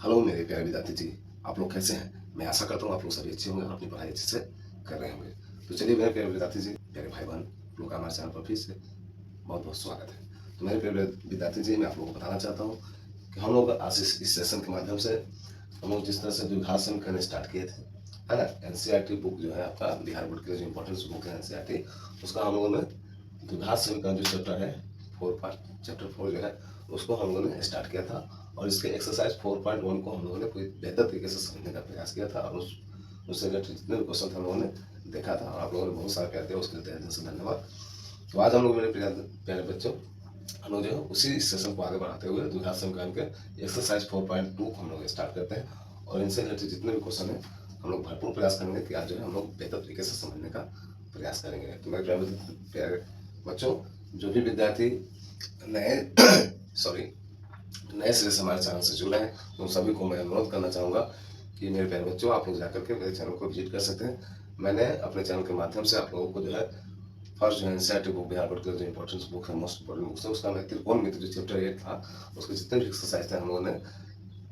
Hello मेरे प्यारे विद्यार्थी जी, आप लोग कैसे हैं? मैं आशा करता हूँ आप लोग सभी अच्छे होंगे और अपनी पढ़ाई अच्छे से कर रहे होंगे। तो चलिए मेरे प्यारे विद्यार्थी जी, प्यारे भाई बहन, आप लोग का हमारे चैनल पर फिर से बहुत बहुत स्वागत है। तो मेरे प्यारे विद्यार्थी जी, मैं आप लोगों को बताना चाहता हूँ कि हम लोग आज इस सेशन के माध्यम से हम लोग जिस तरह से द्विघात समीकरण स्टार्ट किए थे, है ना। एनसीईआरटी बुक जो है आपका बिहार बोर्ड के जो इंपॉर्टेंट बुक है एनसीईआरटी, उसका हम लोगों ने द्विघात समीकरण जो चैप्टर है चैप्टर 4 जो है उसको हम लोगों ने स्टार्ट किया था। और इसके एक्सरसाइज 4.1 को हम लोगों ने कोई बेहतर तरीके से समझने का प्रयास किया था और उससे रिलेटेड जितने भी क्वेश्चन थे हम लोगों ने देखा था और आप लोगों ने बहुत सारा प्यार दिया, उसके लिए तहे दिल से धन्यवाद। तो आज हम लोग मेरे प्यारे बच्चों, हम लोग जो है उसी सेशन को आगे बढ़ाते हुए द्विघात समीकरण के एक्सरसाइज 4.2 को हम लोग स्टार्ट करते हैं और इनसे रिलेटेड जितने भी क्वेश्चन है हम लोग भरपूर प्रयास करेंगे कि आज जो है हम लोग बेहतर तरीके से समझने का प्रयास करेंगे। तो मेरे प्यारे बच्चों, जो भी विद्यार्थी नए सॉरी नए सिरे से हमारे चैनल से जुड़े हैं उन सभी को मैं अनुरोध करना चाहूँगा कि मेरे प्यारे बच्चों, आप लोग जाकर के मेरे चैनल को विजिट कर सकते हैं। मैंने अपने चैनल के माध्यम से आप लोगों को जो है फर्स्ट जो है एनसीईआरटी बुक बिहार बोर्ड का जो इंपॉर्टेंस बुक है, मोस्ट इंपॉर्टेंट बुक है, उसका मैं त्रिकोणमिति जो चैप्टर 8 था उसके जितने भी एक्सरसाइज थे हम लोगों ने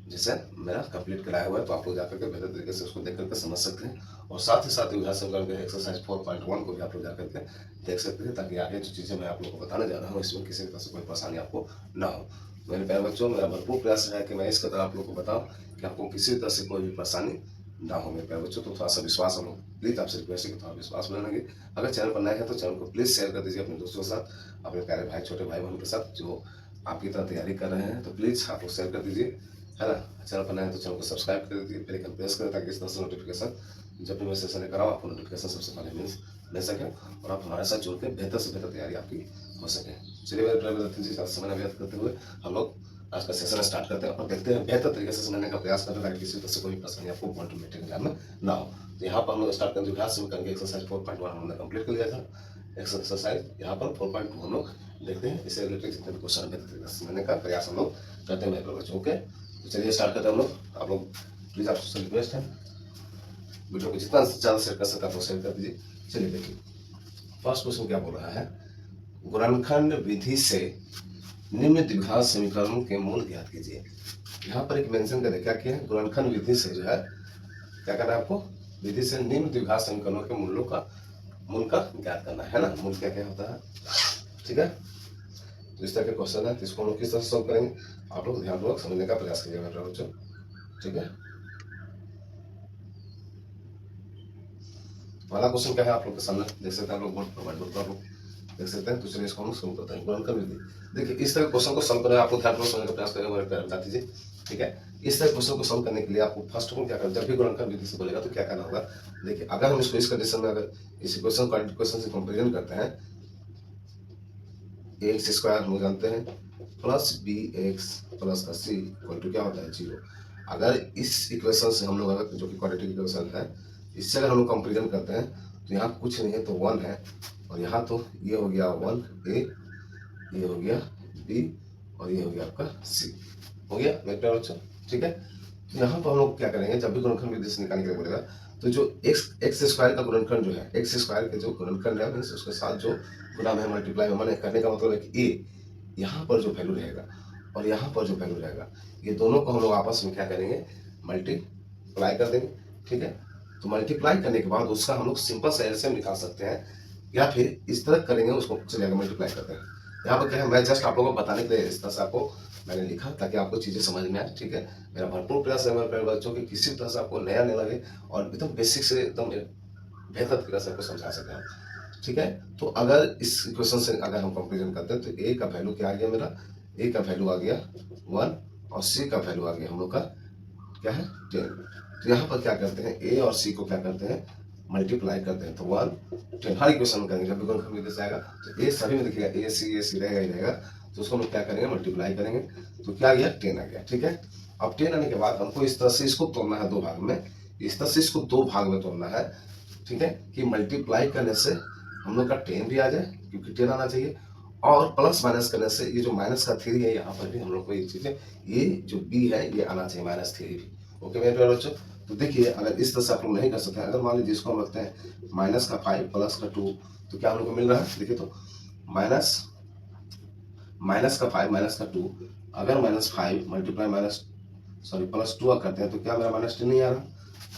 जिसे मेरा कंप्लीट कराया हुआ है। तो आप लोग जाकर के बेहतर तरीके से उसको देख करके समझ सकते हैं और साथ ही साथ द्विघात समीकरण के एक्सरसाइज 4.1 को भी आप लोग जाकर के देख सकते हैं, ताकि आगे जो चीज़ें मैं आप लोगों को बताने जा रहा हूँ इसमें किसी तरह से कोई परेशानी आपको ना हो। मेरे प्यारे बच्चों, मेरा भरपूर प्रयास है कि मैं इस कदर आप लोगों को बताऊँ कि आपको किसी तरह से कोई भी परेशानी ना हो। मेरे प्यारे बच्चों, तो थोड़ा सा विश्वास हम लोग प्लीज़ आपसे रिक्वेस्ट है कि थोड़ा विश्वास बनाएंगे। अगर चैनल पर नए हैं तो चैनल को प्लीज़ शेयर कर दीजिए अपने दोस्तों के साथ, अपने प्यारे भाई छोटे भाई बहन के साथ जो आपकी तरह तैयारी कर रहे हैं। तो प्लीज़ आप लोग शेयर कर दीजिए, है ना। चैनल पर नए हैं तो चैनल को सब्सक्राइब कर दीजिए, बेल आइकन प्रेस करें ताकि इस तरह से नोटिफिकेशन जब भी मैं सेशन लेकर आऊँ आपको नोटिफिकेशन सबसे पहले मिल सके और आप हमारे साथ जुड़ के बेहतर से बेहतर तैयारी आपकी हो सके। चलिए मेरे प्यारे विद्यार्थी जी, समय व्यर्थ करते हुए हम लोग आज का सेशन स्टार्ट करते हैं और देखते हैं बेहतर तरीके से समझने का प्रयास करते हैं ताकि किसी तरह से कोई परेशानी आपको पॉइंट मीटिंग एग्जाम में ना हो। तो यहाँ पर हम लोग स्टार्ट करें द्विघात समीकरण के एक्सरसाइज 4.1 हमने कंप्लीट कर लिया था। एक्सरसाइज यहाँ पर 4.2 हम लोग देखते हैं, इससे रिलेटेड जितने भी क्वेश्चन बेहतर तरीके से समझने का प्रयास हम लोग करते हैं मेरे बच्चों के। तो चलिए स्टार्ट करते हैं हम लोग। आप लोग प्लीज आपसे रिक्वेस्ट है वीडियो को जितना ज़्यादा शेयर कर सकते हैं आप शेयर कर दीजिए। चलिए देखिए फर्स्ट क्वेश्चन क्या बोल रहा है, गुणनखंड विधि से निम्न द्विघात समीकरणों के मूल ज्ञात कीजिए। यहाँ पर एक मेंशन कर क्या किया है, गुणनखंड विधि से जो है क्या करना है आपको, विधि से निम्न द्विघात समीकरणों के मूल का ज्ञात करना है ना। मूल क्या क्या होता है, ठीक है। तो इस तरह के क्वेश्चन है, तो इसको हम लोग किस तरह से सॉल्व करेंगे आप लोग ध्यानपूर्वक समझने का प्रयास करिएगा मेरे बच्चों, ठीक है। पहला क्वेश्चन क्या है आप लोग के सामने देख सकते हैं, आप लोग बोर्ड पर आप लोग देख सकते हैं। तो चलिए इसको हम सॉल्व करते हैं। गुणनखंड विधि, देखिए इस तरह क्वेश्चन को सॉल्व करने आप लोग ध्यानपूर्वक समझने का प्रयास करेंगे मेरे प्यारे बता दीजिए, ठीक है। इस तरह क्वेश्चन को सॉल्व करने के लिए आपको फर्स्ट ऑफ ऑल क्या करना, जब भी गुणनखंड विधि से बोलेगा तो क्या करना होगा। देखिए अगर हम इसको इस कंडीशन में अगर इस क्वेश्चन से कंपेरिजन करते हैं, एक्स स्क्वायर हम जानते हैं प्लस बी एक्स प्लस अस्सी इक्वल टू क्या होता है 0। अगर इस इक्वेशन से हम लोग अगर जो कि क्वाड्रेटिक इक्वेशन है इससे अगर हम लोग कंपेरिजन करते हैं तो यहाँ कुछ नहीं है तो 1 है और यहाँ तो ये हो गया 1 ए, ये हो गया बी और ये हो गया आपका सी, हो गया मेरे प्यारे बच्चों, ठीक है। तो यहाँ पर हम लोग क्या करेंगे, जब भी गुणनखंड विधि से निकालने के लिए बोलेगा तो जो एक्स स्क्वायर का गुणनखंड जो है, एक्स स्क्वायर के जो गुणनखंड है उसके साथ जो गुना में मल्टीप्लाई में मैंने करने का मतलब है कि ए यहाँ पर जो वैल्यू रहेगा और यहाँ पर जो वैल्यू रहेगा ये दोनों को हम लोग आपस में क्या करेंगे, मल्टीप्लाई कर देंगे, ठीक है। तो मल्टीप्लाई करने के बाद उसका हम लोग सिंपल सा एलसीएम निकाल सकते हैं या फिर इस तरह करेंगे, उसको चलिए मल्टीप्लाई करते हैं। यहाँ पर क्या है, मैं जस्ट आप लोगों को बताने के लिए इस तरह से आपको मैंने लिखा ताकि आपको चीजें समझ में आए, ठीक है। मेरा भरपूर प्रयास है मेरे प्यारे बच्चों की किसी तरह से आपको नया नहीं लगे और एकदम बेसिक से एकदम बेहतर तरीके से आपको समझा सके हम, ठीक है। तो अगर इस इक्वेशन से अगर हम कंपेरिजन करते हैं तो ए का वैल्यू क्या आ गया, मेरा ए का वैल्यू आ गया 1 और सी का वैल्यू आ गया हम लोग का क्या है 10। तो यहाँ पर क्या करते हैं, ए और सी को क्या करते हैं मल्टीप्लाई करते हैं, तो 1 10 हर इक्वेशन में करेंगे। जब भी गुणनखंड विधि से आएगा तो ए सभी में देखिएगा ए सी रहेगा ही रहेगा, तो उसको हम लोग क्या करेंगे मल्टीप्लाई करेंगे, तो क्या आ गया 10 आ गया, ठीक है। अब 10 आने के बाद हमको इस तरह से इसको तोड़ना है दो भाग में, इस तरह से इसको दो भाग में तोड़ना है, ठीक है, कि मल्टीप्लाई करने से हम लोग का 10 भी आ जाए क्योंकि 10 आना चाहिए और प्लस माइनस करने से ये जो माइनस का 3 है यहाँ पर भी हम लोग को ये चीजें, ये जो बी है ये आना चाहिए -3 भी। ओके मेरे प्यारे बच्चों, तो देखिए अगर इस तरह से आप लोग नहीं कर सकते, अगर मान लीजिए इसको हम रखते हैं माइनस का 5 प्लस का 2, तो क्या हम लोग को मिल रहा है, देखिए तो माइनस का 5 माइनस का 2, अगर -5 मल्टीप्लाई सॉरी प्लस 2 करते हैं तो क्या मेरा -10 नहीं आ रहा,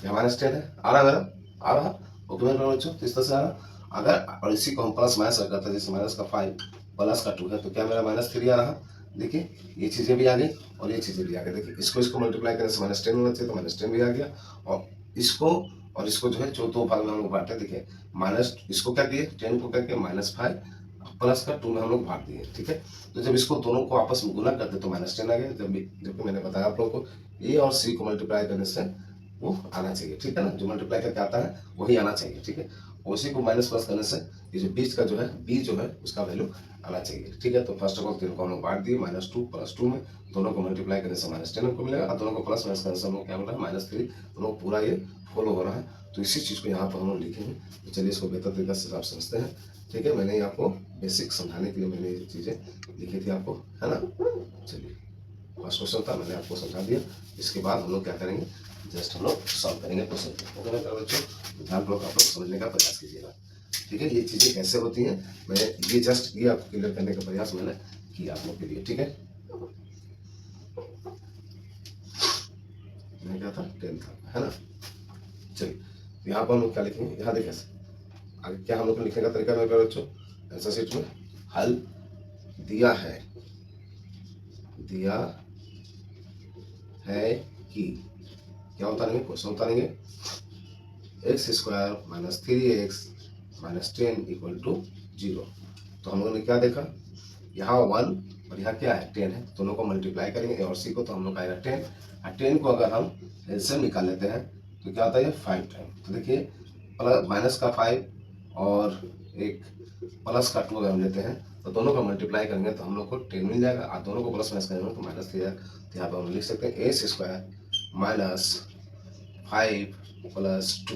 या -10 है, आ रहा मेरा, आ रहा। ओके मेरे बच्चों, तो इस तरह से आ रहा। अगर और इसी को हम प्लस माइनस करते हैं, जैसे माइनस का 5 प्लस का 2 है तो क्या मेरा -3 आ रहा। देखिए ये चीजें भी आ गई और ये चीजें भी आ गई। देखिए इसको मल्टीप्लाई करने से -10 होना चाहिए, तो -10 भी आ गया। और इसको जो है जो दो भाग में हम लोग बांटे, देखिए माइनस इसको क्या किए, 10 को क्या किया -5 प्लस का 2 में हम लोग बांट दिए, ठीक है। तो जब इसको दोनों को आपस में गुना करते तो -10 आ गया। जबकि मैंने बताया आप लोगों को ए और सी को मल्टीप्लाई करने से वो आना चाहिए, ठीक है ना, जो मल्टीप्लाई करके आता है वही आना चाहिए, ठीक है। उसी को माइनस प्लस करने से ये जो बीच का जो है बी जो है उसका वैल्यू आना चाहिए, ठीक है। तो फर्स्ट ऑफ ऑल तीनों को हम लोग बांट दिए, -2 प्लस 2 में, दोनों को मल्टीप्लाई करने से -10 हमको मिलेगा, और दोनों को प्लस माइनस करने से हम लोग क्या मिल रहा है -3। दोनों पूरा ये फॉलो हो रहा है। तो इसी चीज को यहाँ पर हम लोग लिखेंगे। तो चलिए इसको बेहतर तरीके से आप समझते हैं, ठीक है। मैंने आपको बेसिक समझाने के लिए मैंने ये चीजें लिखी थी आपको, है ना। चलिए फर्स्ट क्वेश्चन था, मैंने आपको समझा दिया। इसके बाद हम लोग क्या करेंगे, जस्ट हम लोग सॉल्व करेंगे क्वेश्चन को। ओके मेरे बच्चों, ध्यानपूर्वक आप लोग समझने का प्रयास कीजिएगा, ठीक है। ये चीजें कैसे होती हैं, मैं ये जस्ट ये आपको क्लियर करने का प्रयास मैंने किया आप लोग के लिए, ठीक है। मैं क्या था 10 था, है ना। चलिए यहाँ पर हम लोग क्या लिखेंगे, यहाँ देखिए आगे क्या हम लोग को लिखने का तरीका मेरे बच्चों, आंसर शीट में हल दिया है कि क्या उतारेंगे, क्वेश्चन उतारेंगे, x² - 3x - 10 = 0। तो हम लोगों ने क्या देखा, यहाँ 1 और यहाँ क्या है 10 है, दोनों को मल्टीप्लाई करेंगे ए और सी को, तो हम लोग आएगा 10। और 10 को अगर हम एलसीएम निकाल लेते हैं तो क्या होता है 5 टाइम। तो देखिए प्लस माइनस का 5 और एक प्लस का 2 अगर हम लेते हैं तो दोनों को मल्टीप्लाई करेंगे तो हम लोग को 10 मिल जाएगा, और दोनों को प्लस माइनस करेंगे तो -3 जाएगा। तो यहाँ पर हम लिख सकते हैं x² - 5 + 2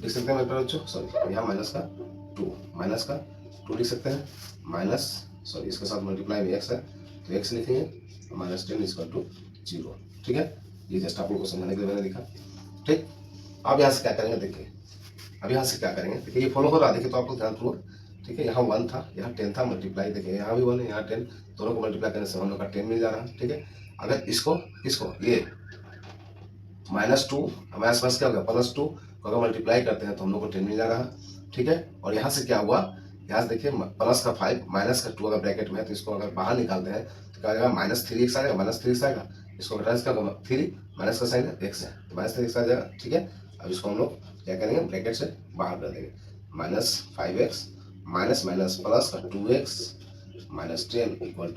लिख सकते हैं मेरे बच्चों, सॉरी यहाँ माइनस का 2 लिख सकते हैं, माइनस सॉरी इसके साथ मल्टीप्लाई में x है तो x लिखेंगे, -10 = 0, ठीक है। ये जस्ट आप लोगों को समझाने के लिए मैंने लिखा, ठीक। अब यहाँ से क्या करेंगे, देखिए अब यहाँ से क्या करेंगे, देखिए ये फॉलो हो रहा है, देखिए तो आपको ध्यानपूर्वक, ठीक है। यहाँ 1 था, यहाँ 10 था, मल्टीप्लाई देखिए यहाँ भी 1 है, यहाँ 10, दोनों को मल्टीप्लाई करने से हम लोग का 10 मिल जा रहा है, ठीक है। अगर इसको ये -2 माइनस क्या होगा +2 को अगर मल्टीप्लाई करते हैं तो हम लोग को 10 मिल जा रहा है, ठीक है। और यहाँ से क्या हुआ, यहाँ से देखिए प्लस का 5 माइनस का 2 अगर ब्रैकेट में है तो इसको अगर बाहर निकालते हैं तो क्या आएगा -3x आएगा, -3x आएगा। इसको घटाने से क्या होगा 3 माइनस का साइन है x है तो -3x आ जाएगा, ठीक है। अब इसको हम लोग क्या करेंगे, ब्रैकेट से बाहर कर देंगे, -5x माइनस माइनस प्लस का 2x -10 =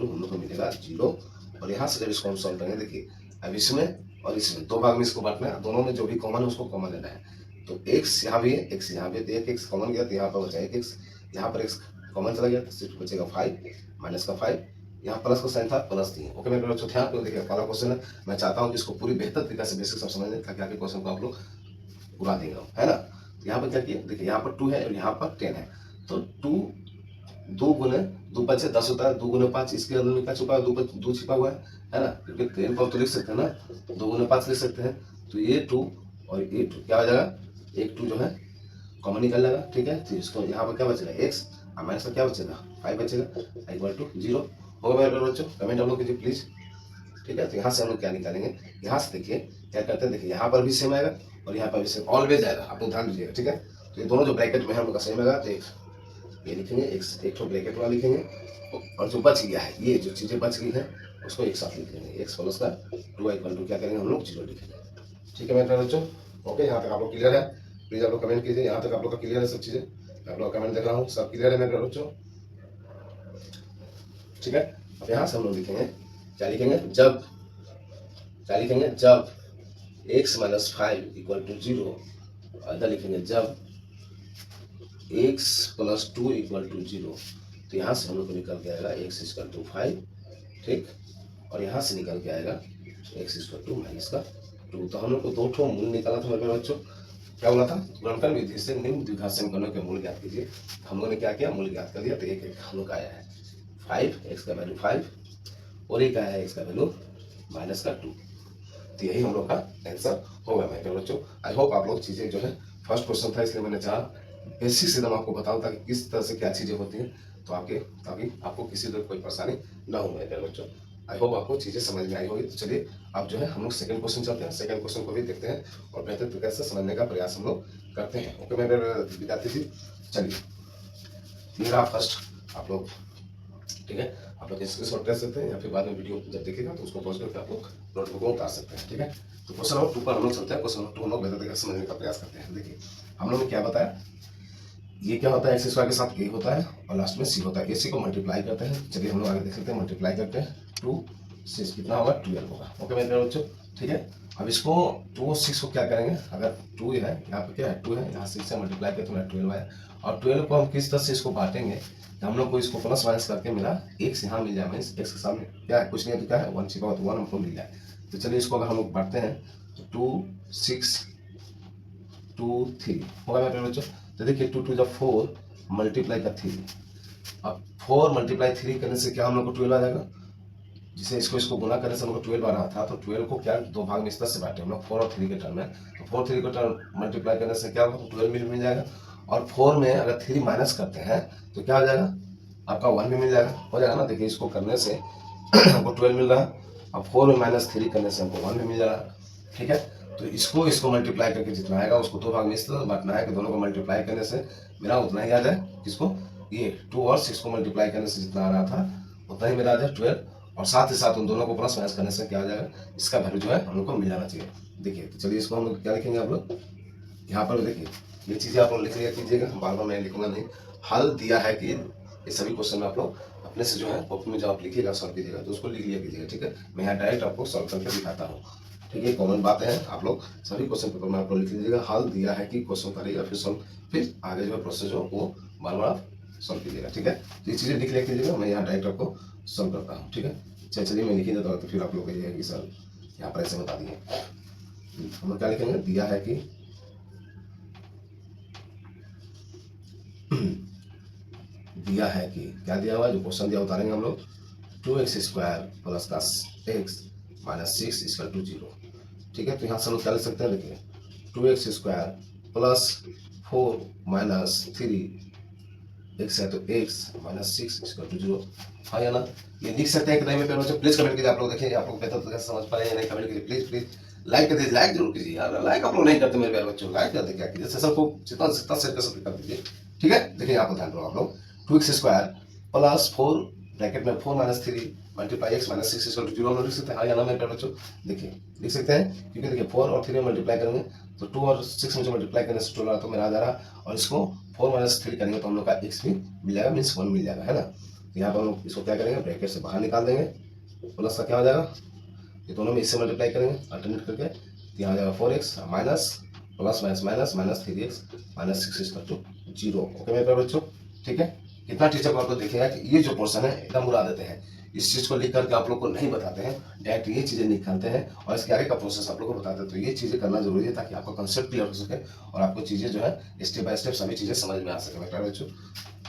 हम लोग को मिलेगा 0। और यहाँ से जब इसको हम सॉल्व करेंगे, देखिए अब इसमें और इसमें दो भाग में इसको बांटना है, दोनों में जो भी कॉमन है उसको कॉमन लेना है। तो x यहाँ भी है, x यहाँ भी, तो एक x कॉमन गया तो यहाँ पर बचा 1x, यहाँ पर x कॉमन चला गया तो सिर्फ बचेगा 5 माइनस का 5, यहाँ प्लस का साइन था प्लस दिए। ओके मेरे बच्चों ध्यान को देखिए, पहला क्वेश्चन है, मैं चाहता हूँ कि इसको पूरी बेहतर तरीके से बेसिक सब समझ लें ताकि आगे क्वेश्चन को आप लोग उड़ा देंगे, है ना। तो यहाँ पर क्या किया, देखिए यहाँ पर 2 है और यहाँ पर 10 है, तो 2 गुने 2 5 से 10 होता है, 2 गुने 5 इसके अंदर में क्या छुपा है, 2 छिपा हुआ है ना, क्योंकि 10 को तो लिख सकते हैं ना, 2 गुने 5 लिख सकते हैं। तो ये 2 और ये 2 क्या हो जाएगा, एक 2 जो है कॉमन निकल जाएगा, ठीक है। तो इसको यहाँ पर क्या बचेगा x और माइनस का क्या बचेगा 5 बचेगा = 0। होगा मेरे बच्चों, कमेंट हम लोग कीजिए प्लीज, ठीक है। तो यहाँ से हम लोग क्या निकालेंगे, यहाँ से देखिए क्या करते हैं, देखिए यहाँ पर भी सेम आएगा और यहाँ पर भी सेम ऑलवेज आएगा, आप लोग ध्यान दीजिएगा, ठीक है। तो ये दोनों जो ब्रैकेट में है हम लोग का सेम आएगा, तो ये लिखेंगे x, एक तो ब्रैकेट वाला लिखेंगे, और जो बच गया है ये जो चीजें बच गई हैं उसको एक साथ लिखेंगे, x प्लस का 2 = क्या करेंगे हम लोग 0 लिखेंगे, ठीक है मेरे बच्चों। ओके यहाँ तक आप लोग क्लियर है, प्लीज आप लोग कमेंट कीजिए, यहाँ तक आप लोग का क्लियर है सब चीजें, आप लोग कमेंट देख रहा हूँ सब क्लियर है मेरे बच्चों, ठीक है। अब यहाँ से हम लोग लिखेंगे क्या लिखेंगे, जब x - 5 = 0, इधर लिखेंगे जब x + 2 = 0। तो यहाँ से हम लोग को निकल के आएगा x = 5, ठीक, और यहाँ से निकल के आएगा x = -2। तो हम लोग को दो ठो मूल निकाला था मेरे बच्चों, क्या बोला था, गुणनफल विधि से निम्न द्विघात समीकरणों के मूल ज्ञात कीजिए। हम लोगों ने क्या किया, मूल ज्ञात कर दिया। तो एक हम लोग का आया है 5, x का वैल्यू 5 और एक आया है x का वैल्यू -2। तो यही हम लोग का आंसर होगा मेरे बच्चों। आई होप आप लोग चीजें जो है, फर्स्ट क्वेश्चन था इसलिए मैंने चाहा बेसिक से आपको बताऊं ताकि किस तरह से क्या चीजें होती हैं, तो ताकि आपको किसी तरह कोई परेशानी ना हो मेरे बच्चों। आई होप आपको चीजें समझ में आई होगी। तो चलिए अब जो है हम लोग सेकंड क्वेश्चन चलते हैं, सेकंड क्वेश्चन को भी देखते हैं और बेहतर तरीके से समझने का प्रयास हम लोग करते हैं। ओके मेरे विद्यार्थी जी, चलिए ये रहा फर्स्ट आप लोग, ठीक है। आप लोग स्क्रीनशॉट ले सकते हैं या फिर बाद में वीडियो जब देखेगा तो उसको पॉज करके आप लोग नोटबुक में उतार सकते हैं, ठीक है। तो क्वेश्चन नंबर 2 पर हम लोग चलते हैं। क्वेश्चन नंबर 2 हम लोग बेहतर तरीके से समझने का प्रयास करते हैं। देखिए हम लोग ने क्या बताया, ये क्या होता है, एक्स स्क्वायर के साथ ए होता है और लास्ट में सी होता है, AC को मल्टीप्लाई करते हैं। चलिए हम लोग आगे देख लेते हैं, मल्टीप्लाई करते हैं 2 से कितना होगा 12 होगा। ओके मेरे प्यारे बच्चों, ठीक है। अब इसको 2 और 6 को क्या करेंगे, अगर 2 है यहाँ पे क्या है 2 है, यहाँ 6 से मल्टीप्लाई करते हैं 12 आया। और 12 को हम किस तरह से इसको बांटेंगे, हम लोग को इसको प्लस माइनस करके मिला x यहाँ मिल जाए, मीन्स x के सामने क्या है कुछ नहीं है तो क्या है 1 छिपा हुआ तो 1 हमको मिल जाए। तो चलिए इसको अगर हम लोग बांटते हैं तो 2 6 2 3 होगा मेरे प्यारे बच्चों। तो देखिए 2 2 जा 4 मल्टीप्लाई का 3, अब 4 मल्टीप्लाई 3 करने से क्या हम लोग को 12 आ जाएगा, जिसे इसको गुना करने से हमको 12 आ रहा था। तो 12 को क्या दो भाग में इस तरह से बांटे हम लोग 4 और 3 के टर्म में, तो 4 3 के टर्म मल्टीप्लाई करने से क्या होगा तो 12 मिल जाएगा। और 4 में अगर 3 माइनस करते हैं तो क्या हो जाएगा आपका 1 भी मिल जाएगा, हो जाएगा ना। देखिए इसको करने से हमको 12 मिल रहा है, अब 4 में -3 करने से हमको 1 भी मिल जा रहा है, ठीक है। तो इसको मल्टीप्लाई करके जितना आएगा उसको दो भाग में इस तरह बांटना है कि दोनों को मल्टीप्लाई करने से मेरा उतना ही आ जाए, किसको ये 2 और 6 को मल्टीप्लाई करने से जितना आ रहा था उतना ही मेरा आ जाए 12, और साथ ही साथ उन दोनों को प्लस माइनस करने से क्या हो जाएगा, इसका वैल्यू जो है हम लोग को मिल जाना चाहिए। देखिए तो चलिए इसको हम लोग क्या लिखेंगे, आप लोग यहाँ पर देखिए ये चीज़ें आप लोग लिख लिया कीजिएगा, बार बार मैं लिखूंगा नहीं। हल दिया है कि ये सभी क्वेश्चन में आप लोग अपने से जो है कॉपी में जब आप लिखिएगा सॉल्व कीजिएगा तो उसको लिख लिया कीजिएगा, ठीक है। मैं यहाँ डायरेक्ट आपको सॉल्व करके दिखाता हूँ, ठीक है। कॉमन बात है, आप लोग सभी क्वेश्चन पेपर में आप लोग लिख लीजिएगा, हल दिया है कि क्वेश्चन करिएगा फिर सॉल्व, फिर आगे जो है प्रोसेस हो वो बार बार आप सॉल्व कीजिएगा, ठीक है। तो ये चीज़ें लिख लिया कीजिएगा, मैं यहाँ डायरेक्ट आपको सॉल्व करता हूँ, ठीक है। चलिए मैं लिख ही देता हूँ तो फिर आप लोग कहिएगा कि सर यहाँ पर ऐसे बता दिए। हम लोग क्या लिखेंगे, दिया है कि दिया है कि क्या दिया हुआ है, जो क्वेश्चन दिया उतारेंगे हम लोग 2x² plus 10x minus 6 equal to 0, ठीक है। तो यहाँ से हम लोग क्या लिख सकते हैं, देखिए 2x² प्लस 4 माइनस 3x है तो x माइनस 6 इक्वल टू 0, हाँ या ना। ये लिख सकते हैं कि नहीं, मेरे बच्चों प्लीज कमेंट कीजिए। आप लोग देखिए आप लोग बेहतर तरीके से समझ पाए या नहीं, कमेंट कीजिए प्लीज प्लीज। लाइक कर दीजिए, लाइक जरूर कीजिए यार, लाइक आप लोग नहीं करते मेरे प्यारे बच्चों, लाइक कर दे क्या कीजिए, सेशन को जितना जितना शेयर कर सकते कर दीजिए, ठीक है। देखिए यहाँ पर ध्यान दो आप लोग 2x² प्लस 4 ब्रैकेट में 4 minus 3 multiply x minus 6 equal to 0 हम लोग लिख सकते हैं, हाँ या ना मेरे प्यारे बच्चों। देखिए लिख सकते हैं क्योंकि देखिए 4 और 3 में मल्टीप्लाई करेंगे तो 2 और 6 में जो मल्टीप्लाई करने से 12 तो मेरा आ जा रहा, और इसको 4 माइनस 3 करेंगे तो हम लोग का x भी मिल जाएगा, मीन्स 1 मिल जाएगा, है ना। तो यहाँ पर हम लोग इसको क्या करेंगे, ब्रैकेट से बाहर निकाल देंगे, प्लस का क्या हो जाएगा, ये दोनों में इससे मल्टीप्लाई करेंगे अल्टरनेट करके, तो यहाँ आ जाएगा 4x minus plus minus minus minus 3x minus 6 equal to 0। Okay मेरे प्यारे बच्चों, ठीक है। कितना टीचर को आपको देखेगा कि ये जो पोर्शन है एकदम उड़ा देते हैं, इस चीज को लिख करके आप लोग को नहीं बताते हैं, डायरेक्ट ये चीजें निकालते हैं और इसके आगे का प्रोसेस आप लोग को बताते हैं। तो ये चीजें करना जरूरी है ताकि आपका कंसेप्ट क्लियर हो सके और आपको चीजें जो है स्टेप बाय स्टेप सभी चीजें समझ में आ सके मेरे प्यारे बच्चों,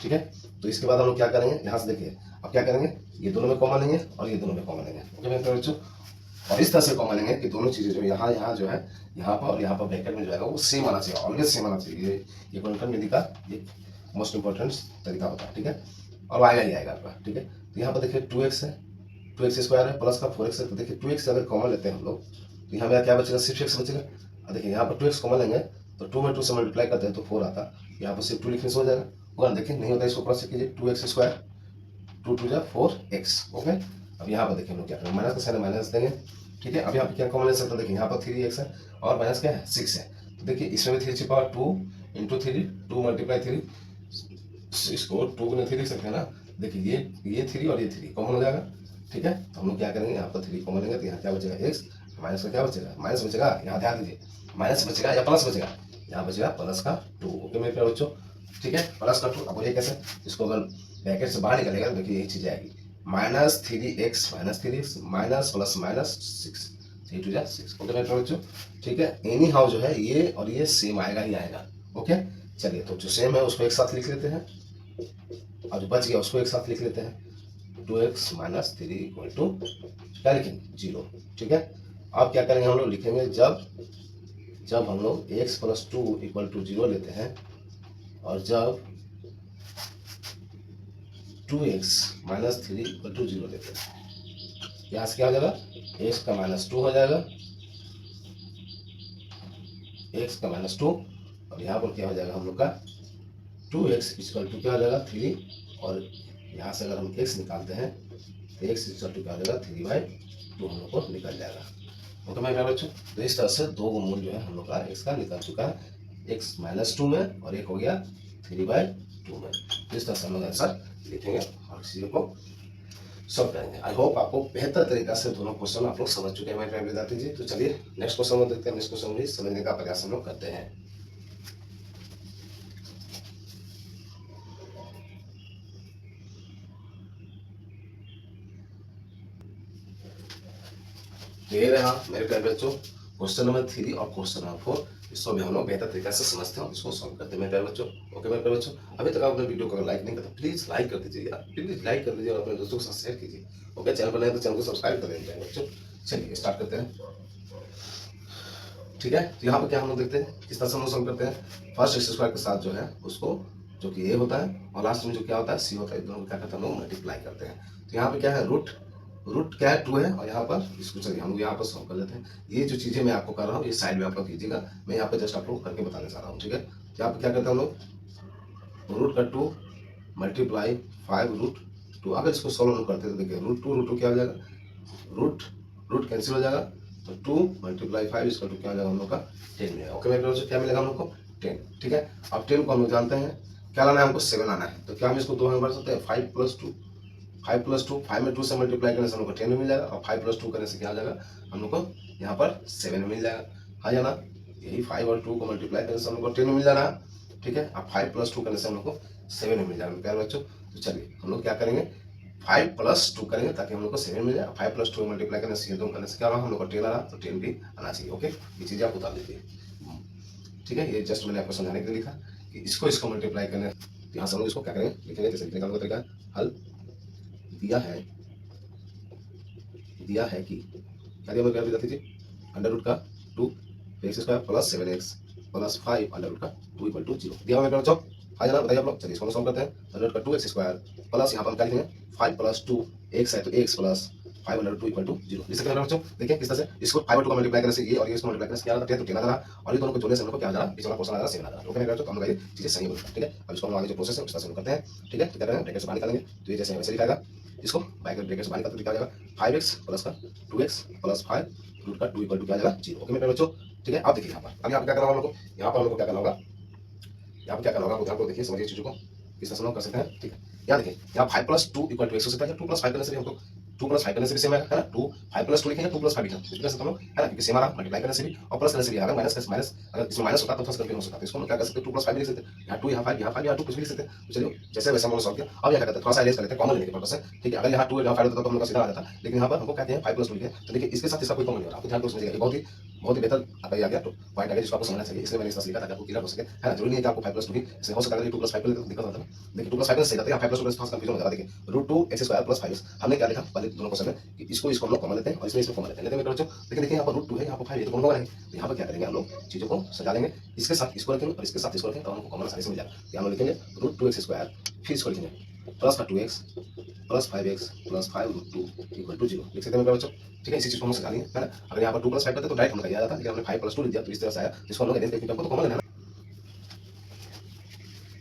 ठीक है। तो इसके बाद हम लोग क्या करेंगे, यहाँ से देखिए अब क्या करेंगे, ये दोनों में कॉमन लेंगे और ये दोनों में कॉमन लेंगे, ओके मेरे प्यारे बच्चों। और इस तरह से कॉमन लेंगे कि दोनों चीजें जो यहाँ यहाँ जो है यहाँ पर और यहाँ पर ब्रैकेट में जो है वो सेम आना चाहिए, ऑलवेज सेम आना चाहिए। ये क्वांटम विधि का एक मोस्ट इंपॉर्टेंट तरीका होता है, ठीक है। और आएगा ही आएगा आपका, ठीक है। तो यहाँ पर देखिए 2x है, 2x² है प्लस का 4x है, तो देखिए 2x अगर कॉमन लेते हैं हम लोग तो यहाँ मेरा क्या बचेगा, सिर्फ x बचेगा। और देखिए यहाँ पर 2x कॉमन लेंगे तो 2 में 2 से मल्टीप्लाई करते हैं तो 4 आता, यहाँ पर सिर्फ 2 लिखने से हो जाएगा, होगा देखिए नहीं होता इसको प्लस कीजिए 2x², 2 2 जा 4x, ओके। अब यहाँ पर देखिए हम लोग क्या करेंगे, माइनस का साइन माइनस देंगे, ठीक है। अब यहाँ पे क्या कॉमन ले सकते हैं, देखिए यहाँ पर 3x है और माइनस क्या है 6 है, तो देखिए इसमें भी 3 छिपा 2 इंटू 3 2 मल्टीप्लाई 3, इसको 2 गुना 3 लिख सकते हैं ना। देखिए ये 3 और ये 3 कॉमन हो जाएगा, ठीक है। तो हम लोग क्या करेंगे, यहाँ पर 3 कॉमन लेंगे तो यहाँ क्या बचेगा x, माइनस का क्या बचेगा, माइनस बचेगा, यहाँ ध्यान दीजिए माइनस बचेगा या प्लस बचेगा, यहाँ बचेगा प्लस का 2, ओके मेरे प्यारे बच्चों, ठीक है। प्लस का 2, अब बोलिए कैसे, इसको अगर ब्रैकेट से बाहर निकलेगा तो देखिए यही चीज आएगी, minus 3x minus plus minus 6 3 2 6, okay मेरे बच्चों, ठीक है। एनी हाउ जो है ये और ये सेम आएगा ही आएगा, ओके। चलिए तो जो सेम है उसको एक साथ लिख लेते हैं और जो बच गया उसको एक साथ लिख लेते हैं, 2x माइनस 3 इक्वल टू क्या लिखेंगे 0, ठीक है। अब क्या करेंगे हम लोग, लिखेंगे जब हम लोग x प्लस 2 इक्वल टू 0 लेते हैं और जब 2x माइनस 3 इक्वल टू 0 लेते हैं, यहाँ से क्या हो जाएगा एक्स का -2 हो जाएगा, एक्स का -2, और यहाँ पर क्या हो जाएगा हम लोग का 2x = क्या हो जाएगा 3, और यहाँ से अगर हम x निकालते हैं तो x = क्या हो जाएगा 3/2 हम लोग को निकल जाएगा। ओके मेरे प्यारे बच्चों, तो इस तरह से दो गो मूल जो है हम लोग का x का निकल चुका है, x -2 में और एक हो गया 3/2 में। इस तरह से हम लोग आंसर लिखेंगे और चीजों को सॉल्व करेंगे। आई होप आपको बेहतर तरीका से दोनों क्वेश्चन आप लोग समझ चुके हैं मेरे प्यारे विद्यार्थी जी। तो चलिए नेक्स्ट क्वेश्चन में देखते हैं, नेक्स्ट क्वेश्चन भी समझने का प्रयास हम लोग करते हैं। ये रहा मेरे प्यारे बच्चों क्वेश्चन नंबर 3 और क्वेश्चन नंबर 4। इसको भी हम लोग बेहतर तरीके से समझते हैं और इसको सॉल्व करते हैं मेरे प्यारे बच्चों। ओके मेरे प्यारे बच्चों, अभी तक आपने वीडियो को लाइक नहीं किया तो प्लीज लाइक कर दीजिए यार, प्लीज लाइक कर दीजिए और अपने दोस्तों के साथ शेयर कीजिए। ओके, चैनल पर नए तो चैनल को सब्सक्राइब कर दीजिए बच्चों। चलिए स्टार्ट करते हैं। ठीक है, तो यहाँ पर क्या हम लोग देखते हैं किस तरह से हम लोग सॉल्व करते हैं। फर्स्ट एक्स स्क्वायर के साथ जो है उसको जो कि ए होता है और लास्ट में जो क्या होता है सी होता है, दोनों को क्या करते हैं हम लोग मल्टीप्लाई करते हैं। तो यहाँ पे क्या है रूट क्या है 2 है, और यहाँ पर इसको चलिए हम यहाँ पर सॉल्व कर लेते हैं। ये जो चीजें मैं आपको कर रहा हूँ ये साइड में आप लोग कीजिएगा, मैं यहाँ पे जस्ट आप लोग करके बताने चाह रहा हूँ। ठीक है, तो यहाँ पे क्या करते हैं हम लोग √2 मल्टीप्लाई 5√2। अगर इसको सॉल्व करते हैं तो देखिए √2 क्या हो जाएगा, रूट कैंसिल हो जाएगा, तो 2 × 5 इसका 2 क्या हो जाएगा हम लोग का 10 मिलेगा। ओके मेरे प्यारे, क्या मिलेगा हम लोग को 10। ठीक है, अब 10 को हम लोग जानते हैं क्या लाना है हमको 7 आना है, तो क्या हम इसको 2 में बढ़ सकते हैं 5 + 2, 5 में 2 से मल्टीप्लाई करने से हम लोग को 10 मिल जाएगा, और 5 + 2 करने से क्या आ जाएगा हम लोग को यहाँ पर 7 मिल जाएगा। हाँ या ना, यही 5 और 2 को मल्टीप्लाई करने से हम लोग को 10 मिल जा रहा है। ठीक है, अब 5 + 2 करने से हम लोग को 7 मिल जाएगा प्यारे बच्चों। तो चलिए हम लोग क्या करेंगे 5 + 2 करेंगे ताकि हम लोग को 7 मिल जाए। 5 + 2 मल्टीप्लाई करने से 2 करने से क्या रहा हम लोग को 10 आ रहा, तो 10 भी आना चाहिए। ओके, ये चीजें आप उतार लीजिए। ठीक है, ये जस्ट मैंने आपको समझाने के लिए लिखा कि इसको मल्टीप्लाई करने, यहाँ से हम लोग इसको क्या करेंगे लिखेंगे, जैसे लिखने का तरीका हल दिया है कि क्या दिया मेरे विद्यार्थी जी, √2 x² + 7x + 5 √2 = 0 दिया मेरे बच्चों। हाँ ना, बताइए आप लोग। चलिए इसको सॉल्व करते हैं। √2x² प्लस यहाँ पर हम क्या लिखेंगे 5 + 2 x है तो x + 5 √2 = 0 लिख सकते हैं बच्चों। देखिए किस तरह से इसको 5 और 2 का मल्टीप्लाई करने से ये और ये इसको मल्टीप्लाई करने से क्या आ रहा है, तो 10 आ रहा, और ये दोनों को जोड़ने से हम लोग को क्या आ रहा है, बीच वाला पोर्शन आ रहा है 7 आ रहा है। ओके मेरे बच्चों, तो हम लोग ये चीजें सही बोल रहे हैं। ठीक है, अब इसको हम आगे जो प्रोसेस है उस तरह से करते हैं। ठीक है, तो क्या करेंगे ब्रैकेट से बाहर निकालेंगे, तो ये जैसे वैसे लिखाएगा, इसको ब्रैकेट से बाहर निकालते क्या हो जाएगा 5x + 2x + 5 √2 = क्या आ जाएगा 0। ओके मेरे बच्चों, ठीक है। अब देखिए यहाँ पर अब यहाँ पे क्या करना होगा हम लोग को, यहाँ पर हम लोग को क्या करना होगा, यहाँ पे क्या करना होगा उदाहरण को देखिए, समझिए चीजों को किस तरह से हम लोग कर सकते हैं। ठीक है, यहाँ देखिए यहाँ 5 + 2 = x हो सकता है, 2 + 5 करने से भी हमको 2 + 5 करने से भी सेम है ना, 2 5 + 2 लिखेंगे 2 + 5 लिखेंगे इस तरह से हम लोग है ना, क्योंकि सेम आ रहा मल्टीप्लाई करने से भी और प्लस करने से भी आएगा, माइनस अगर इसमें माइनस होता तो प्लस करके हो सकता है। तो इसको हम क्या कर सकते हैं 2 + 5 लिख सकते हैं, यहाँ 2 यहाँ 5 यहाँ 5 यहाँ 2 कुछ भी लिख सकते हैं। तो चलिए जैसे वैसे हम लोग सॉल्व किया। अब यहाँ क्या करते हैं थोड़ा सा अरेंज कर लेते हैं कॉमन लेने के पर्पस से। ठीक है, अगर यहाँ 2 यहाँ 5 होता तो हम लोग का सीधा आ जाता, लेकिन यहाँ पर हमको कहते हैं 5 + 2 लिखे, तो देखिए इसके साथ इसका कोई कॉमन नहीं हो रहा। आपको ध्यान से समझिएगा, बहुत ही बेहतर आपका ये आ गया तो पॉइंट आ गया जिसको आपको समझना चाहिए, इसलिए मैंने इस तरह से लिखा ताकि आपको क्लियर हो सके, है ना। जरूरी नहीं है कि आपको 5 + 2 ही इससे हो सकता है, 2 + 5 को दिक्कत होता है। देखिए 2 + 5 सही रहता है, यहाँ 5 + 2 थोड़ा कंफ्यूजन हो जाता है। देखिए √2x² + 5 हमने क्या लिखा पहले दोनों क्वेश्चन में कि इसको हम लोग कॉमन लेते हैं और इसमें कॉमन लेते हैं मेरे बच्चों। लेकिन देखिए यहाँ पर √2 है, यहाँ पर 5 है, तो कॉमन है। तो यहाँ पर क्या करेंगे हम लोग चीजों को सजा लेंगे, इसके साथ इसको रखेंगे और इसके साथ इसको रखेंगे, तो हमको कॉमन आसानी से मिल जाएगा। यहाँ हम लिखेंगे √2x², फिर इसको लिखेंगे प्लस का 2x + 5x + 5 √2 = 0 लिख सकते हैं मेरे बच्चों। ठीक है, इसी चीज को हम सजा लेंगे, है ना। अगर यहाँ पर 2 + 5 करते तो डायरेक्ट हम कहीं आ जाता, लेकिन हमने 5 + 2 लिख दिया तो इस तरह से आया, जिसको हम लोग अरेंज करके हमको तो कॉमन लेना है।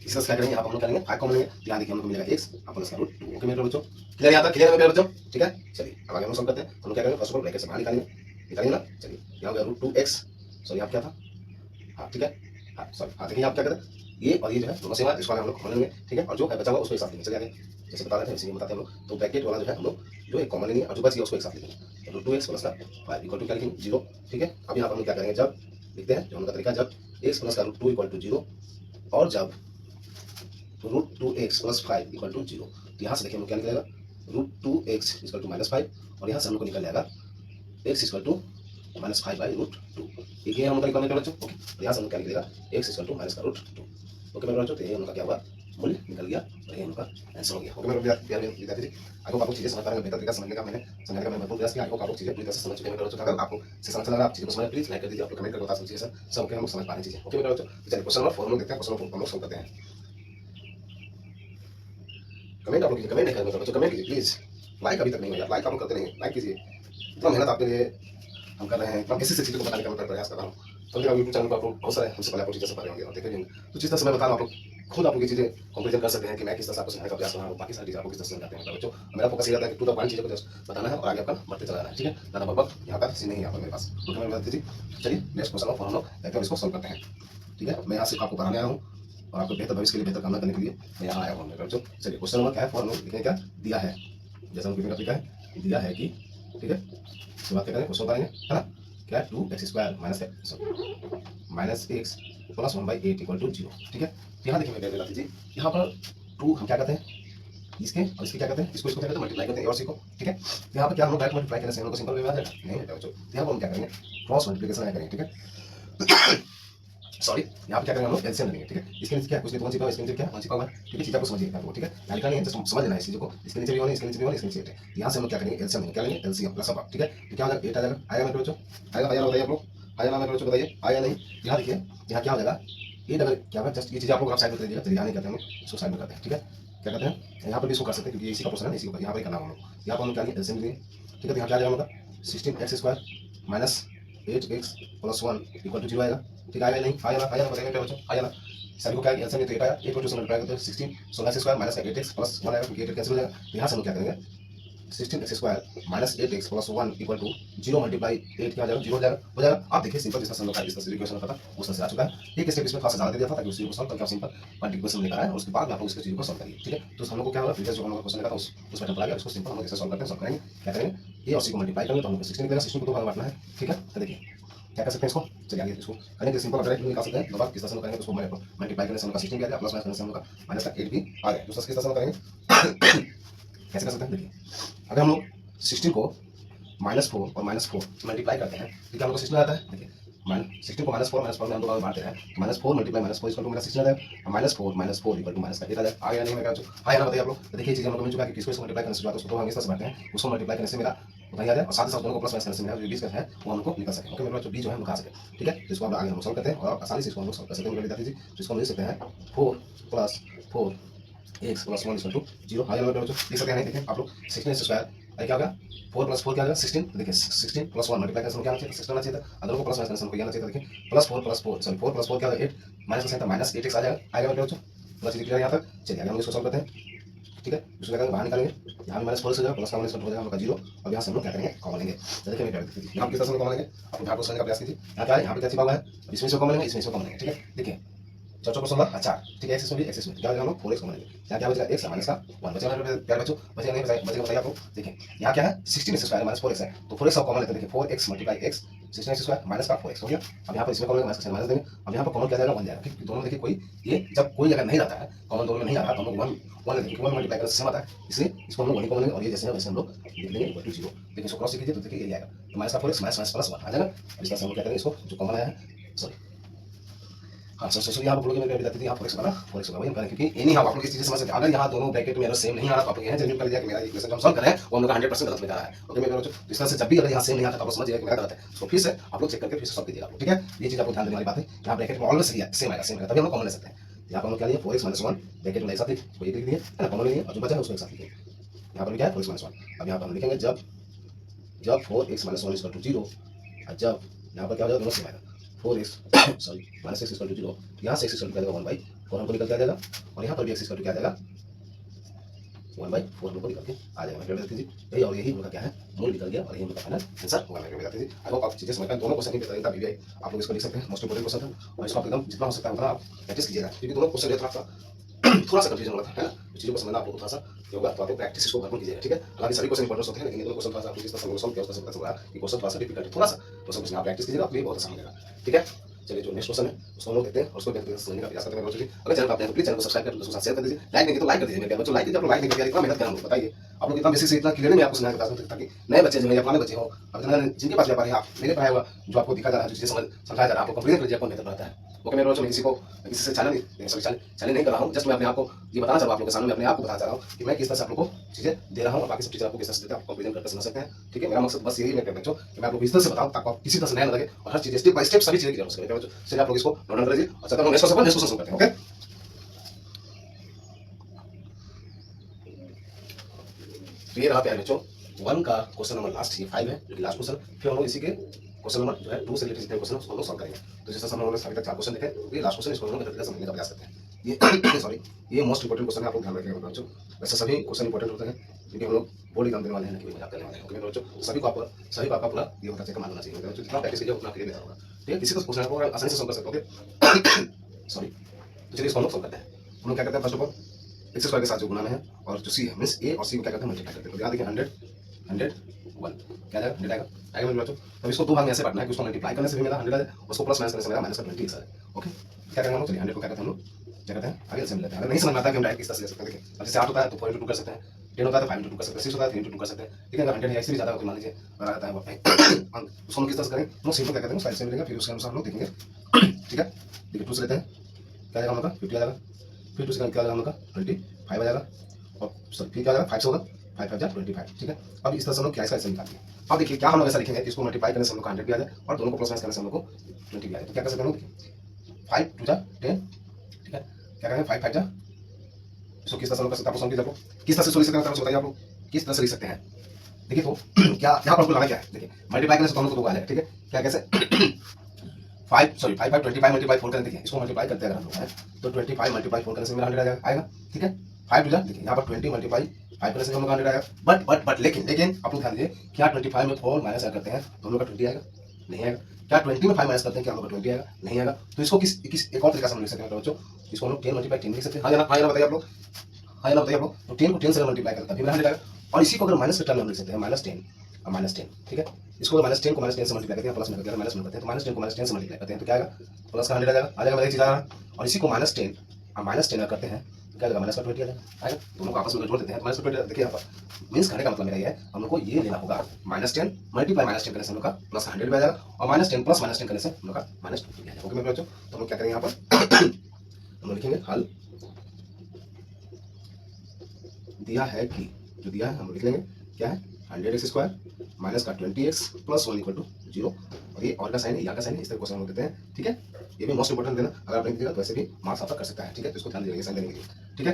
इस तरह से क्या करेंगे यहाँ पर हम लोग करेंगे 5 कॉमन लेंगे, तो यहाँ देखिए हम लोग मिलेगा x प्लस का √2। ओके मेरे बच्चों, क्लियर यहाँ तक, क्लियर है मेरे बच्चों। ठीक है, चलिए अब आगे हम सॉल्व करते हैं। हम लोग क्या करेंगे फर्स्ट ऑफ ऑल ब्रैकेट से बाहर निकालेंगे ना। चलिए यहाँ हो गया √2x, सॉरी यहाँ क्या था, हाँ ठीक है, हाँ सॉरी, हाँ देखिए आप क्या करें ये और ये जो है दोनों सेम है, इसको हम लोग कॉमन लेंगे। ठीक है, और जो है बचा हुआ उसको एक साथ लेंगे। चलिए आगे जैसे बता रहे थे वैसे ही बताते हैं हम लोग। तो ब्रैकेट वाला जो है हम लोग जो एक कॉमन लेंगे और जो बच गया उसको एक साथ लिखेंगे। तो √2x + 5 = क्या लिखेंगे 0। ठीक है, अब यहाँ पर हम क्या करेंगे जब लिखते हैं जो हम लोग का तरीका, जब x + √2 = 0 और जब √2x + 5 = 0, तो यहाँ से देखिए हम क्या निकलेगा √2x = -5 और यहाँ से हम लोग को निकल जाएगा x = -5/√2। ठीक है, हम लोग का निकलने बच्चों। ओके, तो यहाँ से हम लोग क्या निकलेगा x = -√2। ओके मेरे बच्चों, तो ये हम लोग का क्या हुआ मूल्य निकल गया और ये हम लोग का आंसर हो गया। ओके मेरे प्यारे विद्यार्थी जी, आई होप आपको चीजें समझ पा रहे हैं, बेहतर तरीका समझने का मैंने भरपूर प्रयास किया। आई होप आपको चीजें पूरी तरह से समझ चुके हैं मेरे बच्चों। अगर आपको सेशन अच्छा लगा, आप चीजों को समझ प्लीज लाइक कर दीजिए, आप लोग कमेंट करके बता दीजिए सर सब हम लोग समझ पा रहे हैं चीजें। ओके मेरे बच्चों, चलिए क्वेश्चन नंबर 4 हम लोग देखते हैं। क्वेश्चन नंबर 4 हम लोग सॉल्व करते हैं। कमेंट आप लोग कीजिए, कमेंट नहीं करेंगे बच्चों, कमेंट कीजिए प्लीज। लाइक अभी तक नहीं हुआ, लाइक आप लोग करते नहीं, लाइक कीजिए। इतना मेहनत आपके लिए हम कर रहे हैं, इतना किसी से चीज़ों को बताने का मैं प्रयास कर रहा हूँ। तो मेरा यूट्यूब चैनल पर आपको बहुत सारे हमसे पहले आपको चीज़ें पा होंगे और देखे होंगे। तो जिस तरह से मैं बता रहा हूँ, आप लोग खुद आप लोग ये चीज़ें कंपेरिजन कर सकते हैं कि मैं किस तरह से आपको समझाने का प्रयास कर रहा हूँ, बाकी सारी चीज़ें आपको किस तरह से समझाते हैं। बच्चों, मेरा फोकस ये रहता है कि टू द पॉइंट चीज़ों को जस्ट बताना है और आगे आपका बढ़ते चला जाना है, ठीक है। ज़्यादा बकबक यहाँ पर सीन नहीं है यहाँ पर मेरे पास। ओके, मैं बता दीजिए। चलिए नेक्स्ट क्वेश्चन और हम लोग एकदम इसको सॉल्व करते हैं, ठीक है। मैं यहाँ सिर्फ आपको पढ़ाने आया हूँ और आपको बेहतर भविष्य के लिए बेहतर कामना करने के लिए मैं यहाँ आया हूँ मेरे बच्चों। चलिए क्वेश्चन नंबर क्या है, फॉर हम लोग लिखेंगे क्या दिया है, जैसा हम लिखा है दिया है कि, ठीक है। शुरुआत क्या करें, क्वेश्चन बताएंगे, है ना। क्या है, 2x² minus X plus 1/8 equal to 0, ठीक है। यहाँ देखिए मैं बता दीजिए, यहाँ पर 2 हम क्या करते हैं, इसके और इसके क्या करते हैं, इसको क्या करते हैं, मल्टीप्लाई करते हैं और सी को, ठीक है। यहाँ पर क्या हम लोग डायरेक्ट मल्टीप्लाई करने से हम लोग को सिंपल वे में आ जाएगा, नहीं बेटा बच्चों। यहाँ पर हम क्या करेंगे, क्रॉस मल्टीप्लिकेशन करेंगे, ठीक है। सॉरी, यहाँ पे क्या करेंगे हम लोग, एलसीएम लेंगे, ठीक है। इसके नीचे क्या है, कुछ नहीं, 1 छिपा हुआ, इसके नीचे क्या है, 1 छिपा हुआ है, ठीक है। चीज़ आपको समझिए, ठीक है। यहाँ लिखा नहीं है, जस्ट समझ लेना है इस चीज़ को। इसके नीचे भी 1 है, इसके नीचे भी 1 है, इसके नीचे 8 है। यहाँ से हम लोग क्या करेंगे, एलसीएम लेंगे, क्या लेंगे, एलसीएम प्लस अब, ठीक है। तो क्या हो जाएगा, 8 आ जाएगा, आएगा मेरे बच्चों, आएगा भैया, बताइए आप लोग, आएगा ना मेरे बच्चों, बताइए आया नहीं। यहाँ देखिए, यहाँ क्या हो जाएगा, 8 अगर क्या होगा, जस्ट ये चीज़ आप लोग साइड में कर दीजिएगा। चलिए यहाँ नहीं करते हैं, इसको साइड में करते हैं, ठीक है। क्या करते हैं, यहाँ पर भी इसको कर सकते हैं क्योंकि इसी का क्वेश्चन है, इसी को यहाँ पर करना हम लोग। यहाँ पर हम क्या लेंगे, एलसीएम लेंगे, ठीक है। तो यहाँ क्या आ जाएगा मतलब 16x² minus 8x plus 1 equal to 0 आएगा, ठीक है। आया नहीं, आया ना बताइए मेरे बच्चों, आया ना। सभी को क्या है, एलसीएम तो 8 आया, 8 को 2 से मल्टीप्लाई करते हैं 16 16x² माइनस 8x प्लस 1 आएगा क्योंकि 8 कैंसिल हो जाएगा। तो यहाँ से हम क्या करेंगे, 16x² minus 8x plus 1 equal to 0 multiply 8 क्या हो जाएगा, 0 हो जाएगा, हो जाएगा। आप देखिए सिंपल, जिस तरह से हम लोग का इस तरह से इक्वेशन होता था उस तरह से आ चुका है। एक स्टेप इसमें थोड़ा सा ज़्यादा दे दिया था ताकि उस चीज़ को सॉल्व करके आप सिंपल मल्टीप्लिकेशन लेकर आए और उसके बाद आप लोग इस चीज़ को सॉल्व करिए, ठीक है। तो हम लोग को क्या होगा, प्रीवियस जो हम लोग क्वेश्चन लगा था उस पैटर्न पर आ गया, उसको सिंपल हम लोग कैसे सॉल्व करते हैं, सॉल्व करेंगे। क्या करेंगे, ए और सी को मल्टीप्लाई करेंगे तो हम लोग 16 मिलेगा, 16 को 2 भाग बांटना है, ठीक है। तो देखिए क्या कर सकते हैं इसको, चलिए आगे इसको करेंगे सिंपल, डायरेक्ट निकाल सकते हैं। दो बार किस तरह से करेंगे, तो उसको मल्टीप्लाई करने से हम लोग का 16 भी आ गया, प्लस माइनस करने से हम लोग का माइनस का 8 भी आ गया। दूसरा किस तरह से करेंगे, कैसे कर सकते हैं, देखिए अगर हम लोग 16 को -4 और -4 मल्टीप्लाई करते हैं तो क्या हमको 16 आता है। देखिए 16 को -4 में हम दो बार बांटते हैं, -4 मल्टीप्लाई -4 इसको मेरा 16 आता है, -4 इक्वल टू माइनस का 8 आ जाए। आ गया नहीं, मैं क्या हाँ या ना बताइए आप लोग। तो देखिए चीज़ हम लोग मिल चुका है कि किसको मल्टीप्लाई करने से जो आता है उसको दो भाग इस तरह से बांटते हैं, उसको मल्टीप्लाई करने से मेरा उतना ही आ जाए और साथ ही साथ दोनों को प्लस माइनस करने से मेरा जो 20 का है वो हमको निकल सके। ओके, मेरा जो 20 जो है हम खा सके, ठीक है। तो इसको आगे हम सॉल्व करते हैं और आसानी से इसको हम लोग सॉल्व कर सकते हैं। मेरे बता दीजिए, तो इसको हम लिख सकते हैं 4 + 4x + 1 = 0। हाँ या ना बच्चों, देख सकते हैं, नहीं देखें आप लोग 16x² क्या होगा, 4 + 4 क्या होगा 16। देखिए 16 + 1 मल्टीप्लाई करने से क्या आना चाहिए, 16 आना चाहिए था। अदर को प्लस माइनस करने से आना चाहिए था। देखिए +4 + 4 सॉरी 4 + 4 क्या होगा 8 माइनस का माइनस 8x आ जाएगा, आएगा मेरे बच्चों। बस ये क्लियर यहाँ तक। चलिए आगे हम इसको सॉल्व करते हैं, ठीक है। उसको क्या करेंगे, बाहर निकालेंगे, यहाँ भी -4 से जाएगा, प्लस का माइनस हो जाएगा हम लोग का 0 और यहाँ से हम लोग क्या करेंगे, कॉमन लेंगे। तो देखिए मैं यहाँ किस तरह से कॉमन लेंगे, आप यहाँ को समझने का प्रयास कीजिए। यहाँ क्या है, यहाँ पे क्या छिपा हुआ है, इसमें से कॉमन लेंगे, इसमें से कॉमन लेंगे, ठीक है। देखिए 4 + 16 अच्छा, ठीक है। एक्स इसमें भी एक्स इसमें क्या होगा, हम लोग 4x कॉमन लेंगे। यहाँ क्या बचेगा, x माइनस का 1 बचेगा मेरे प्यारे बच्चों, बचेगा नहीं बचेगा बताइए आप लोग। देखिए यहाँ क्या है 16x² माइनस 4x है, तो 4x कॉमन लेते हैं। देखिए 4x multiply x 16x² minus का 4x हो गया। अब यहाँ पर इसमें कॉमन माइनस का माइनस देंगे, अब यहाँ पर कॉमन क्या जाएगा 1 जाएगा, क्योंकि दोनों देखिए कोई ये जब कोई अगर नहीं रहता है कॉमन दोनों में नहीं आ रहा तो हम लोग 1 लेते हैं, 1 मल्टीप्लाई करने से सेम आता है, इसलिए इसको हम लोग 1 कॉमन लेंगे और ये जैसे वैसे हम लोग लिख लेंगे इक्वल टू 0। देखिए इसको क्रॉस कीजिए तो देखिए ये आएगा, तो माइनस का 4x माइनस प्लस 1 आ जाएगा। इस तरह से हम क्या करेंगे, इसको जो कॉमन आया है सॉरी हाँ सर यहाँ पर मैं बताती थी, यहाँ 4x बना 4x होगा, वही हम करें क्योंकि एनी हाउ आप लोग इस चीज़ से समझ सकते हैं। अगर यहाँ दोनों ब्रैकेट में अगर सेम नहीं आ रहा तो आप लोग यहाँ जेन्युइन कर दिया कि मेरा इक्वेशन जो हम सॉल्व कर रहे हैं वो हम लोग 100% गलत में जा रहा है। ओके मेरे बच्चों, इस तरह से जब भी अगर यहाँ सेम नहीं आता तो आप लोग समझिए कि मेरा गलत है, तो फिर से आप लोग चेक करके फिर से सॉल्व कीजिएगा आप लोग, ठीक है। ये चीज़ आपको ध्यान देने वाली बात है। यहाँ ब्रैकेट में ऑलवेज सेम आएगा, सेम आएगा, तभी हम लोग कॉमन ले सकते हैं। यहाँ पर हम लोग क्या लिए 4x - 1 ब्रैकेट में एक साथ लिख दिए है ना, कॉमन लिए और जो बचा है उसको एक साथ लिखेंगे। यहाँ पर क्या है 4x - 1। अब यहाँ पर हम लिखेंगे जब 4x - 1 = 0 और जब यहाँ पर क्या हो जाएगा, दोनों सेम आएगा 4x सॉरी -x = 0, यहाँ से x = क्या जाएगा 1/4 हमको निकल के आ जाएगा और यहाँ पर भी x = क्या आ जाएगा 1/4 हमको निकल के आ जाएगा। मेरे बता दीजिए यही और यही उनका क्या है मूल निकल गया और यही उनका फाइनल आंसर होगा। मेरे बता दीजिए आई होप आप चीजें समझ पाए। दोनों क्वेश्चन की बेहतरीन बीबीआई आप लोग इसको लिख सकते हैं, मोस्ट इंपोर्टेंट क्वेश्चन था और इसको आप एकदम जितना हो सकता है उतना आप प्रैक्टिस कीजिएगा क्योंकि दोनों क्वेश्चन ये थोड़ा सा कंफ्यूजन होता है ना, चीज़ों को समझना आपको थोड़ा सा होगा, तो आप प्रैक्टिस इसको भरपूर कीजिएगा, ठीक है। हालांकि सभी क्वेश्चन इंपॉर्टेंट होते हैं लेकिन ये दोनों क्वेश्चन थोड़ा सा आपको जिस तरह से सॉल्व किया उसका पता चला कि क्वेश्चन थोड़ा सा डिफिकल्ट है, थोड़ा सा तो समझना आप प्रैक्टिस कीजिएगा, आपके लिए बहुत आसान हो जाएगा, ठीक है। चलिए जो नेक्स्ट क्वेश्चन है उसको हम लोग देखते हैं और उसको बेहतर समझने का प्रयास करते हैं। अगर चैनल पर आप प्लीज चैनल को सब्सक्राइब कर दोस्तों के साथ शेयर कर दीजिए, लाइक नहीं तो लाइक कर दीजिए मेरे बच्चों, लाइक कीजिए। आप लोग लाइक नहीं करते इतना मेहनत कर हम लोग बताइए आप लोग इतना बेसिक से इतना क्लियर में आपको सुनाने का प्रयास करते ताकि नए बच्चे जो है या पुराने बच्चे हो अब जिनके पास व्यापार है आप मेरे पढ़ाया हुआ जो आपको दिखा जा रहा है, जो चीजें समझाया जा रहा है आपको कंप्लीट कीजिए, आपको बेहतर बनाता है। ओके मेरे बच्चों, मैं किसी से चैनल नहीं कर रहा हूँ, जस्ट मैं अपने आप को ये बताना चाह रहा हूँ, आप लोगों के सामने मैं अपने आप को बताना चाह रहा हूँ कि मैं किस तरह से आप लोगों को चीजें दे रहा हूँ और बाकी सब चीजें आपको किस तरह से देते हैं आप कंप्लीट करके समझ सकते हैं, ठीक है। मेरा मकसद बस यही है बच्चों कि मैं आप लोग इस तरह से बताऊँ ताकि आप किसी तरह से नया न लगे और हर चीज स्टेप बाय स्टेप सभी चीजें क्लियर हो सके। बच्चों चलिए आप लोग इसको नोट डाउन करिए और चलते हैं नेक्स्ट क्वेश्चन करते हैं। ओके तो ये रहा प्यारे बच्चों 1 का क्वेश्चन नंबर लास्ट, ये 5 है जो कि लास्ट क्वेश्चन। फिर हम लोग इसी के क्वेश्चन नंबर जो है 2 से रिलेटेड जितने क्वेश्चन उसको हम लोग सॉल्व करेंगे। तो जैसे हम लोगों ने अभी तक 4 क्वेश्चन देखे, तो ये लास्ट क्वेश्चन, इसको हम लोग बेहतर समझने का प्रयास करते हैं। ये सॉरी, ये मोस्ट इंपोर्टेंट क्वेश्चन है, आप लोग ध्यान रखिएगा बच्चों। वैसे सभी क्वेश्चन इंपोर्टेंट होते हैं क्योंकि हम लोग बोर्ड एग्जाम देने वाले हैं, कि मजाक करने वाले हैं। ओके बच्चों, सभी को आपका पूरा ये होता है, मान होना चाहिए बच्चों। जितना प्रैक्टिस कीजिए उतना क्लियर बेहतर होगा। ठीक है, किसी को क्वेश्चन को आसानी से सॉल्व कर सकते हो। ओके सॉरी, तो चलिए इसको हम लोग सॉल्व करते हैं। हम लोग क्या करते हैं, first of all x square के साथ जो गुना में है और जो सी है मींस ए और सी को क्या करते हैं, मल्टीप्लाई करते हैं। तो यहाँ देखिए 100 100 1 क्या जाएगा, 100 आएगा। आएगा मेरे बच्चों। अब इसको दो भाग में ऐसे बांटना है कि उसको मल्टीप्लाई करने से भी मिला 100 आ जाए, उसको प्लस माइनस करने से मिला माइनस का 20 आ जाए। ओके, क्या करेंगे हम लोग, चलिए 100 को क्या करते हैं हम लोग, क्या करते हैं आगे से मिल लेते हैं। अगर नहीं समझ में आता है कि हम डायरेक्ट किस तरह से ले सकते हैं, देखिए अब जैसे 8 होता है तो 4 into 2 कर सकते हैं, 10 होता है तो 5 into 2 कर सकते हैं, 6 होता है तो 3 into 2 कर सकते हैं। ठीक है, अगर 100 है इससे भी ज्यादा होता है मान लीजिए, अगर आता है वो उसको हम किस तरह से करेंगे, हम सिंपल क्या करते हैं, साइड से मिलेगा, फिर उसके अनुसार हम लोग देखेंगे। ठीक है, देखिए 2 से लेते हैं, क्या जाएगा हम लोग का 50 आ जाएगा। फिर 2 से क्या आ जाएगा हम लोग का 25 आ जाएगा, और सर फिर क्या आ जाएगा 5 से होगा, 5 5 जा 25। ठीक है, अब इस तरह से हम लोग क्या इसका ऐसे निकालेंगे। अब देखिए क्या हम लोग ऐसा लिखेंगे कि इसको मल्टीप्लाई करने से हम लोग को 100 भी आ जाए और दोनों को प्लस माइनस करने से हम लोग को 20 भी आ जाए। तो क्या कर सकते हैं हम लोग, देखिए 5 2 जा 10। ठीक है, क्या करेंगे 5 5 जा, इसको किस तरह से हम लोग कर सकते हैं, आपको समझ लीजिए, आपको किस तरह से सोल्व करना है बताइए, आप लोग किस तरह से लिख सकते हैं। देखिए तो क्या यहाँ पर आपको लगा क्या है, देखिए मल्टीप्लाई करने से दोनों को 2 आ जाएगा। ठीक है, क्या कैसे 5 सॉरी 5 5 25 मल्टीप्लाई 4 करें, देखिए इसको मल्टीप्लाई करते हैं अगर हम लोग हैं तो 25 मल्टीप्लाई 4 करने से मेरा 100 आएगा। ठीक है, 5 टू जा, देखिए यहाँ पर 20 मल्टीप्लाई 5 करने से हम लोग 100 आएगा। बट लेकिन आप लोग ध्यान दीजिए, क्या 25 में 4 माइनस करते हैं तो हम लोग का 20 आएगा, नहीं आएगा। क्या 20 में 5 माइनस करते हैं, क्या हम लोग का 20 आएगा, नहीं आएगा। तो इसको किस एक और तरीका से हम लिख सकते हैं बच्चों, इसको हम लोग 10 मल्टीप्लाई 10 लिख सकते हैं। हाँ या ना, हाँ या ना बताइए आप लोग, हाँ या ना बताइए आप लोग। तो 10 को 10 से मल्टीप्लाई करता है, फिर 100 आएगा। और इसी को अगर माइनस के टर्म में हम लिख सकते हैं, -10 और -10। ठीक है, इसको -10 को -10 से मल्टीप्लाई करते हैं, प्लस में करते हैं, माइनस में करते हैं, तो -10 को -10 से मल्टीप्लाई करते हैं तो क्या आएगा, प्लस का 100 आ जाएगा मेरा चीज आ रहा है। और इसी को -10 और -10 करते हैं तो क्या आएगा, माइनस का 20 आ जाएगा। दोनों को आपस में जोड़ देते हैं तो माइनस का 20। देखिए यहाँ पर मीन्स कहने का मतलब मेरा ये है, हम लोग को ये लेना होगा -10 मल्टीप्लाई -10 करने से हम लोग का प्लस का 100 आ जाएगा, और -10 प्लस -10 करने से हम लोग का -20 आ जाएगा। ओके मेरे बच्चों, तो हम लोग क्या करेंगे यहाँ पर हम लोग लिखेंगे हल दिया है कि, जो दिया है हम लिख लेंगे क्या है, 100x² माइनस का 20x प्लस 1 इक्वल टू 0। और ये और का साइन है, यहाँ का साइन है, इस तरह क्वेश्चन हम देते हैं। ठीक है, ये भी मोस्ट इंपोर्टेंट देना, अगर आप नहीं दीजिएगा तो ऐसे भी मार्क्स आपका कर सकता है। ठीक है, तो इसको ध्यान दीजिएगा साइन देने के लिए। ठीक है,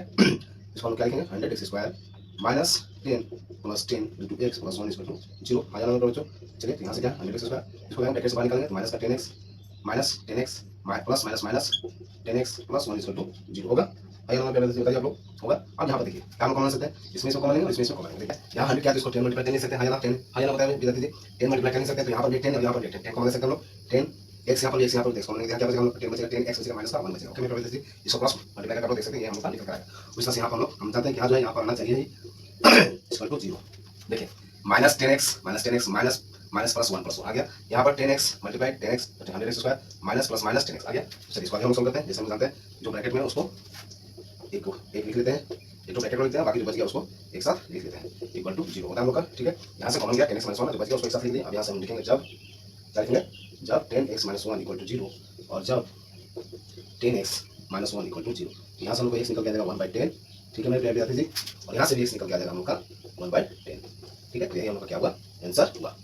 इसको हम क्या लिखेंगे 100x² minus 10 plus 10 into X plus 1 equal to 0 आ जाना बच्चों। चलिए तो यहाँ से क्या 100x², इसको हम ब्रैकेट से बाहर निकालेंगे तो माइनस का 10x minus 10x plus minus minus 10x plus 1 equal to 0 होगा। आइए हम बताइए आप लोग होगा। अब यहाँ पर देखिए क्या हम कॉमन सकते हैं, इसमें इसको कॉमन लेंगे, इसमें इसको कॉमन लेंगे। ठीक है, यहाँ 100 क्या है तो इसको 10 मल्टीप्लाई नहीं सकते, हाँ या ना 10, हाँ या ना बताइए, बता दीजिए 10 मल्टीप्लाई कर नहीं सकते, तो यहाँ पर भी 10 और यहाँ पर भी 10 कॉमन ले सकते हैं हम लोग। 10 x यहाँ पर x यहाँ पर x कॉमन लेंगे, क्या बचेगा हम लोग 10 बचेगा, 10x बचेगा माइनस का 1 बचेगा। ओके मेरे बता दीजिए, इसको क्रॉस मल्टीप्लाई करके आप लोग देख सकते हैं, ये हम लोग निकल कर आएगा। उस तरह से यहाँ पर हम चाहते हैं कि यहाँ जो है यहाँ पर आना चाहिए इक्वल टू 0। देखिए -10x माइनस माइनस प्लस 1 आ गया, यहाँ पर 10x multiply 10x 100x² minus plus minus 10x आ गया। चलिए इसको आगे हम सॉल्व करते हैं, जैसे हम जानते हैं जो ब्रैकेट में है उसको एक लिख लेते हैं, एक तो ब्रैकेट में लिखते हैं, बाकी जो बच गया उसको एक साथ लिख लेते हैं, इक्वल टू 0 होता है हम लोग का। ठीक है, यहाँ से कॉमन गया 10x - 1 जो बच गया उसको एक साथ लिख दिया। अब यहाँ से हम लिखेंगे जब क्या लिखेंगे, जब 10x - 1 इक्वल टू 0 और जब 10x - 1 इक्वल टू 0। यहाँ से हम लोग x निकल के आ जाएगा 1/10। ठीक है मेरे प्यारे विद्यार्थी जी, और यहाँ से भी x निकल के आ जाएगा हम लोग का 1/10। ठीक है, तो यही हम लोग का क्या हुआ, आंसर हुआ।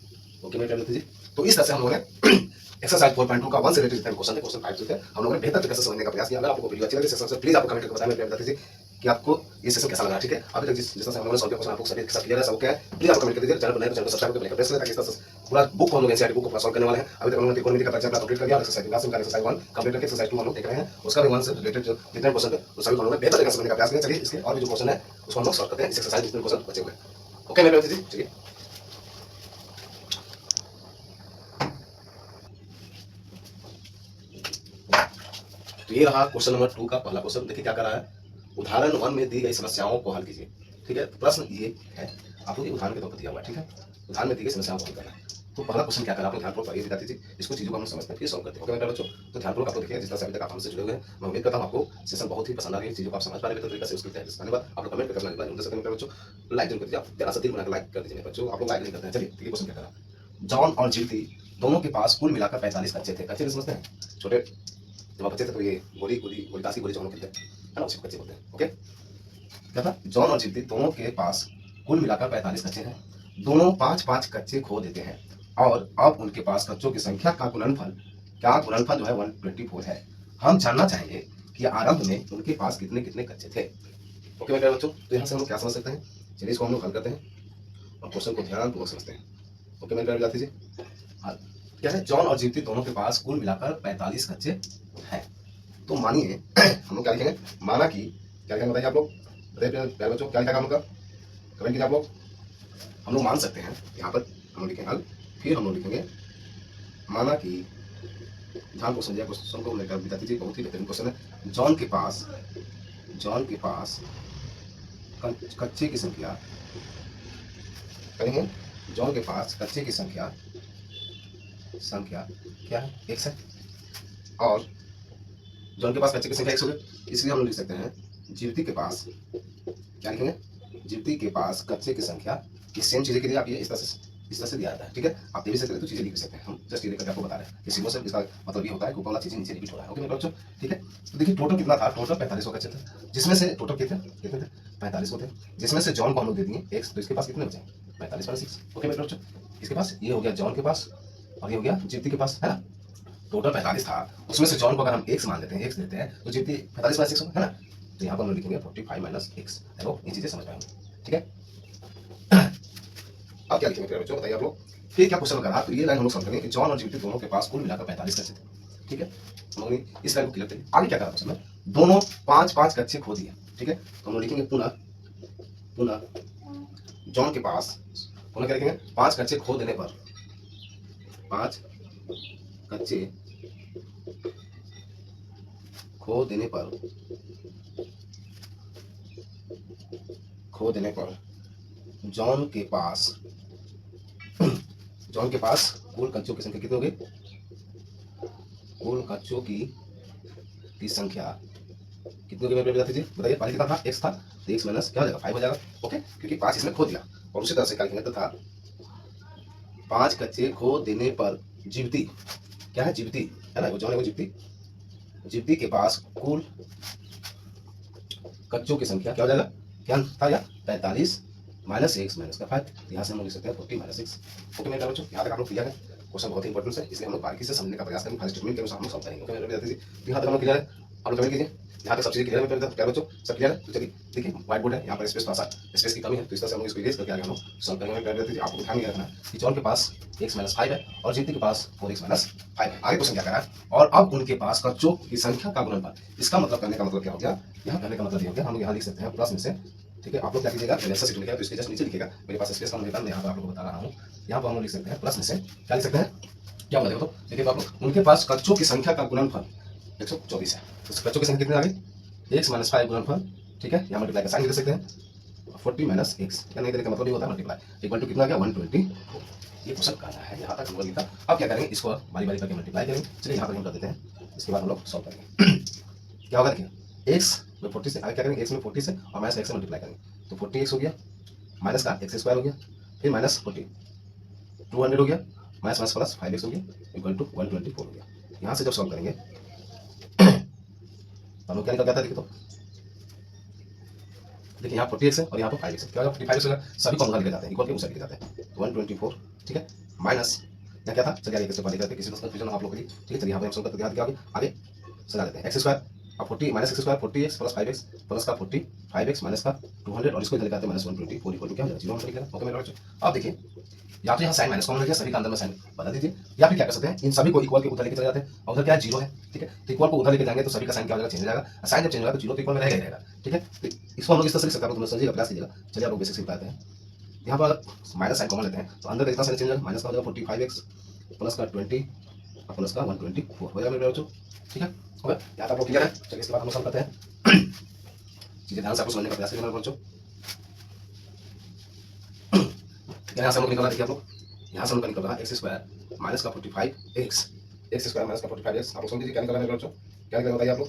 ओके मेरे प्यारे विद्यार्थी जी, तो इस तरह से हम लोगों ने एक्सरसाइज 4.2 का 1 से रिलेटेड जितने क्वेश्चन थे, क्वेश्चन 5 जो थे हम लोगों ने बेहतर तरीके से समझने का प्रयास किया। अगर आपको वीडियो अच्छी लगे तो सबसे प्लीज आपको कमेंट करके बताएं मेरे प्यारे विद्यार्थी जी कि आपको ये सेशन कैसा लगा। ठीक है, अभी तक जिस तरह से हम लोगों ने सॉल्व किया क्वेश्चन आपको सभी के साथ क्लियर है, सब ओके है, प्लीज आपको कमेंट कर दीजिए। चैनल पर नए तो चैनल को सब्सक्राइब करके प्रेस करें ताकि इस तरह से पूरा बुक को हम लोग एनसीईआरटी बुक को सॉल्व करने वाले हैं। अभी तक हम लोगों ने इकोनॉमी का एग्जाम कंप्लीट कर दिया, एक्सरसाइज 1 कंप्लीट करके एक्सरसाइज 2 हम लोग देख रहे हैं, उसका भी 1 से रिलेटेड जितने क्वेश्चन थे वो सभी हम लोग ने बेहतर तरीके से समझने का प्रयास किया। चलिए इसके और भी जो क्वेश्चन है उसको हम लोग सॉल्व करते हैं, इस एक्सरसाइज जितने क्वेश्चन बचे हुए। ओके मेरे विद्यार्थी जी, चलिए तो ये रहा क्वेश्चन नंबर 2 का पहला क्वेश्चन। देखिए क्या कर रहा है, उदाहरण 1 में दी गई समस्याओं को हल कीजिए। ठीक है, प्रश्न ये है, आप लोग उदाहरण के तौर पर दिया हुआ है। ठीक है, उदाहरण में दी गई समस्याओं को हल करना है। तो पहला क्वेश्चन क्या कर रहा है, आप ध्यानपूर्वक पढ़िए विद्यार्थी जी, इसको चीजों को हम समझते हैं फिर सॉल्व करते हैं। ओके मेरे बच्चों, तो ध्यानपूर्वक आप लोग देखिए, जिस तरह से अभी तक आप हमसे जुड़े हुए हैं, मैं उम्मीद करता हूं आपको सेशन बहुत ही पसंद आ रही है, चीजों को आप समझ पा रहे हैं तरीके से। उसके लिए धन्यवाद। आप लोग कमेंट करके अपना रिप्लाई जरूर बच्चों, लाइक जरूर कर दीजिए, आप प्यारा सा दिल बनाकर लाइक कर दीजिए बच्चों, आप लोग लाइक नहीं करते हैं। चलिए देखिए क्वेश्चन क्या कर रहा है, जॉन और जीती दोनों के पास कुल मिलाकर 45 कच्चे थे। कच्चे समझते हैं, छोटे जब आप बच्चे थे तो ये गोलीदास की गोली चौड़ों खेलते हैं, है ना, उसी को कच्चे बोलते हैं। ओके, क्या था, जॉन और जीती दोनों के पास कुल मिलाकर 45 कच्चे हैं, दोनों 5-5 कच्चे खो देते हैं और अब उनके पास कच्चों की संख्या का गुणनफल जो है 124 है। हम जानना चाहेंगे कि आरंभ में उनके पास कितने कितने कच्चे थे। ओके मेरे बच्चों, तो यहाँ से हम लोग क्या समझ सकते हैं, चलिए इसको हम लोग हल करते हैं। और क्वेश्चन को ध्यानपूर्वक समझते हैं। ओके मेरे प्यारे विद्यार्थी जी, हाँ क्या है, जॉन और जीवती दोनों के पास कुल मिलाकर 45 कच्चे हैं। तो मानिए हम लोग क्या लिखेंगे, माना कि क्या लिखेंगे बताइए आप लोग, बताइए प्यारे बच्चों क्या लिखा हम लोग का, कमेंट कीजिए आप लोग। हम लोग मान सकते हैं यहाँ पर हम लोग लिखेंगे हल, फिर हम लोग लिखेंगे माना कि, ध्यान को समझिए क्वेश्चन को, मेरे विद्यार्थी जी बहुत ही बेहतरीन क्वेश्चन है। जॉन के पास कच्चे की संख्या करेंगे, जॉन के पास कच्चे की संख्या क्या है, 1 है, और जॉन के पास कच्चे की संख्या 1 हो गई, इसलिए हम लोग लिख सकते हैं जीवती के पास, क्या लिखेंगे, जीवती के पास कच्चे की संख्या, ये सेम चीजें के लिए आप ये इस तरह से दिया जाता है, ठीक है। आप ये भी सकते हैं तो चीजें लिख सकते हैं, हम जस्ट ये करके आपको बता रहे हैं कि सीधो से इसका मतलब ये होता है कि ऊपर वाला चीजें नीचे रिपीट हो रहा है। ओके मेरे बच्चों, ठीक है। तो देखिए टोटल कितना था, टोटल 45 कच्चे थे, जिसमें से टोटल कितने थे 45 थे, जिसमें से जॉन को हम लोग दे दिए x, तो इसके पास कितने बचे 45/6। ओके मेरे बच्चों, इसके पास ये हो गया जॉन के पास, और ये हो गया जीवती के पास, है ना। टोटल 45 था, उसमें से जॉन को अगर हम x मान लेते हैं, x देते हैं, तो जीवती 45/6 है ना। तो यहाँ पर हम लिखेंगे 45 - x। देखो ये चीजें समझ पाएंगे, ठीक है। अब क्या लिखेंगे मेरे बच्चों बताइए आप लोग, फिर क्या क्वेश्चन लगा रहा, तो ये लाइन हम लोग समझ लेंगे कि जॉन और जीवती दोनों के पास कुल मिलाकर 45 कच्चे थे, ठीक है। हम लोग इस लाइन को क्लियर करेंगे। आगे क्या करा क्वेश्चन में, दोनों 5-5 कच्चे खो दिए, ठीक है। तो हम लोग लिखेंगे पुनः जॉन के पास, पुनः क्या लिखेंगे, 5 कच्चे खो देने पर, 5 कच्चे खो देने पर जॉन के पास कुल कच्चों की संख्या कितनी हो गई, कुल कच्चों की संख्या कितनी हो गई मेरे विद्यार्थी जी बताइए। पहले कितना था, x था, तो x माइनस क्या हो जाएगा 5 हो जाएगा, ओके, क्योंकि 5 इसने खो दिया। और उसी तरह से क्या लिखेंगे था 5 कच्चे खो देने पर जीवती, क्या है जीवती, है ना, वो जॉन है वो जीवती के पास कुल कच्चों की संख्या क्या हो जाएगा, क्या था यार 45 - x - 5, यहाँ से हम लिख सकते हैं 40 - 6। ओके मेरे बच्चों, यहाँ तक आप लोग क्लियर है, क्वेश्चन बहुत ही इंपॉर्टेंट है, इसलिए हम लोग बारीकी से समझने का प्रयास करेंगे, स्टेटमेंट के अनुसार हम लोग समझ पाएंगे। ओके मेरे विद्यार्थी जी, यहाँ तक हम लोग क्लियर है, आप लोग कमेंट कीजिए, यहाँ तक सब चीजें क्लियर है मेरे प्यारे बच्चों, सब क्लियर है। तो चलिए देखिए व्हाइट बोर्ड है, यहाँ पर स्पेस थोड़ा सा स्पेस की कमी है, तो इस तरह से हम लोग इसको इरेज करके आगे हम लोग सॉल्व करेंगे। मेरे प्यारे विद्यार्थी जी, आपको ध्यान में रखना है कि जॉन के पास x - 5 है और जीवती के पास 4x - 5 है। आगे क्वेश्चन क्या कह रहा है, और अब उनके पास कच्चों की संख्या का गुणनफल, इसका मतलब करने का मतलब क्या हो गया, यहाँ कहने का मतलब ये हो गया, हम यहाँ लिख सकते हैं प्लस में से, ठीक है। आप लोग क्या कीजिएगा, जैसा सीट लिखेगा तो इसके जस्ट नीचे लिखेगा, मेरे पास स्पेस कम होगा, मैं यहाँ पर आप लोग को बता रहा हूँ, यहाँ पर हम लोग लिख सकते हैं प्लस में से, क्या लिख सकते हैं, क्या बताइए तो देखिए आप लोग, उनके पास कच्चों की संख्या का गुणनफल 124 है, तो कच्चों की संख्या कितनी आ गई, x - 5 गुणनफल, ठीक है, यहाँ मल्टीप्लाई का साइन दे सकते हैं 40 - x, क्या नहीं देने का मतलब ये होता है मल्टीप्लाई, इक्वल टू कितना आ गया 124। ये क्वेश्चन करना है, यहाँ तक हम लोग लिखा। अब क्या करेंगे, इसको बारी बारी करके मल्टीप्लाई करेंगे, चलिए यहाँ पर हम कर देते हैं, इसके बाद हम लोग सॉल्व करेंगे। क्या होगा देखिए, x में 40 से आगे क्या करेंगे, x में 40 से और माइनस x से मल्टीप्लाई करेंगे, तो 40x हो गया, माइनस का x² हो गया, फिर माइनस 40 200 हो गया, माइनस माइनस प्लस 5x हो गया, इक्वल टू 124 हो गया। यहाँ से जब सॉल्व करेंगे तो हम लोग क्या निकल जाता है, देखिए तो देखिए यहाँ 40x है और यहाँ पर 5x है, क्या होगा 45 होगा, सभी को हम लेके जाते हैं, इक्वल के उसे लेके जाते हैं, तो 124, ठीक है, माइनस यहाँ क्या था, चलिए आगे स्टेप करते किसी कंफ्यूजन आप लोग के लिए, ठीक है। चलिए यहाँ पर हम सॉल्व करते हैं, आगे सजा देते हैं, x² अब 40 minus x² 40x plus 5x plus का 40 5x माइनस का 200 और इसको इधर लेके आते हैं -124 इक्वल टू क्या हो जाएगा 0 हो जाएगा। ओके मेरे बच्चों, अब देखिए या तो यहाँ साइन माइनस कॉमन रखिए, सभी का अंदर में साइन बदल दीजिए, या फिर क्या कर सकते हैं, इन सभी को इक्वल के उधर लेके चले जाते हैं, और उधर क्या है 0 है, ठीक है, तो इक्वल को उधर लेके जाएंगे तो सभी का साइन क्या हो जाएगा, चेंज हो जाएगा, साइन जब चेंज होगा तो 0 तो इक्वल में रहेगा ही रहेगा, ठीक है। तो इसको हम लोग इस तरह से लिख सकते हैं, तुम समझिएगा प्रयास कीजिएगा। चलिए आप लोग बेसिक सिखाते हैं, यहाँ पर माइनस साइन कॉमन लेते हैं तो अंदर का इतना साइन चेंज होगा, माइनस का हो जाएगा 45x प्लस का 20 और प्लस का 124 हो जाएगा मेरे बच्चों, ठीक है। हो गया, यहाँ तक आप लोग क्लियर है। चलिए इसके बाद हम लोग सॉल्व करते हैं, चीजें ध्यान से आपको समझने का प्रयास करिए मेरे बच्चों। यहाँ से हम लोग निकल रहा है, देखिए आप लोग यहाँ से हम लोग निकल रहा है x² माइनस का 45x, x² माइनस का 45x, आप लोग समझ लीजिए क्या निकल रहा है मेरे बच्चों, क्या निकल बताइए आप लोग।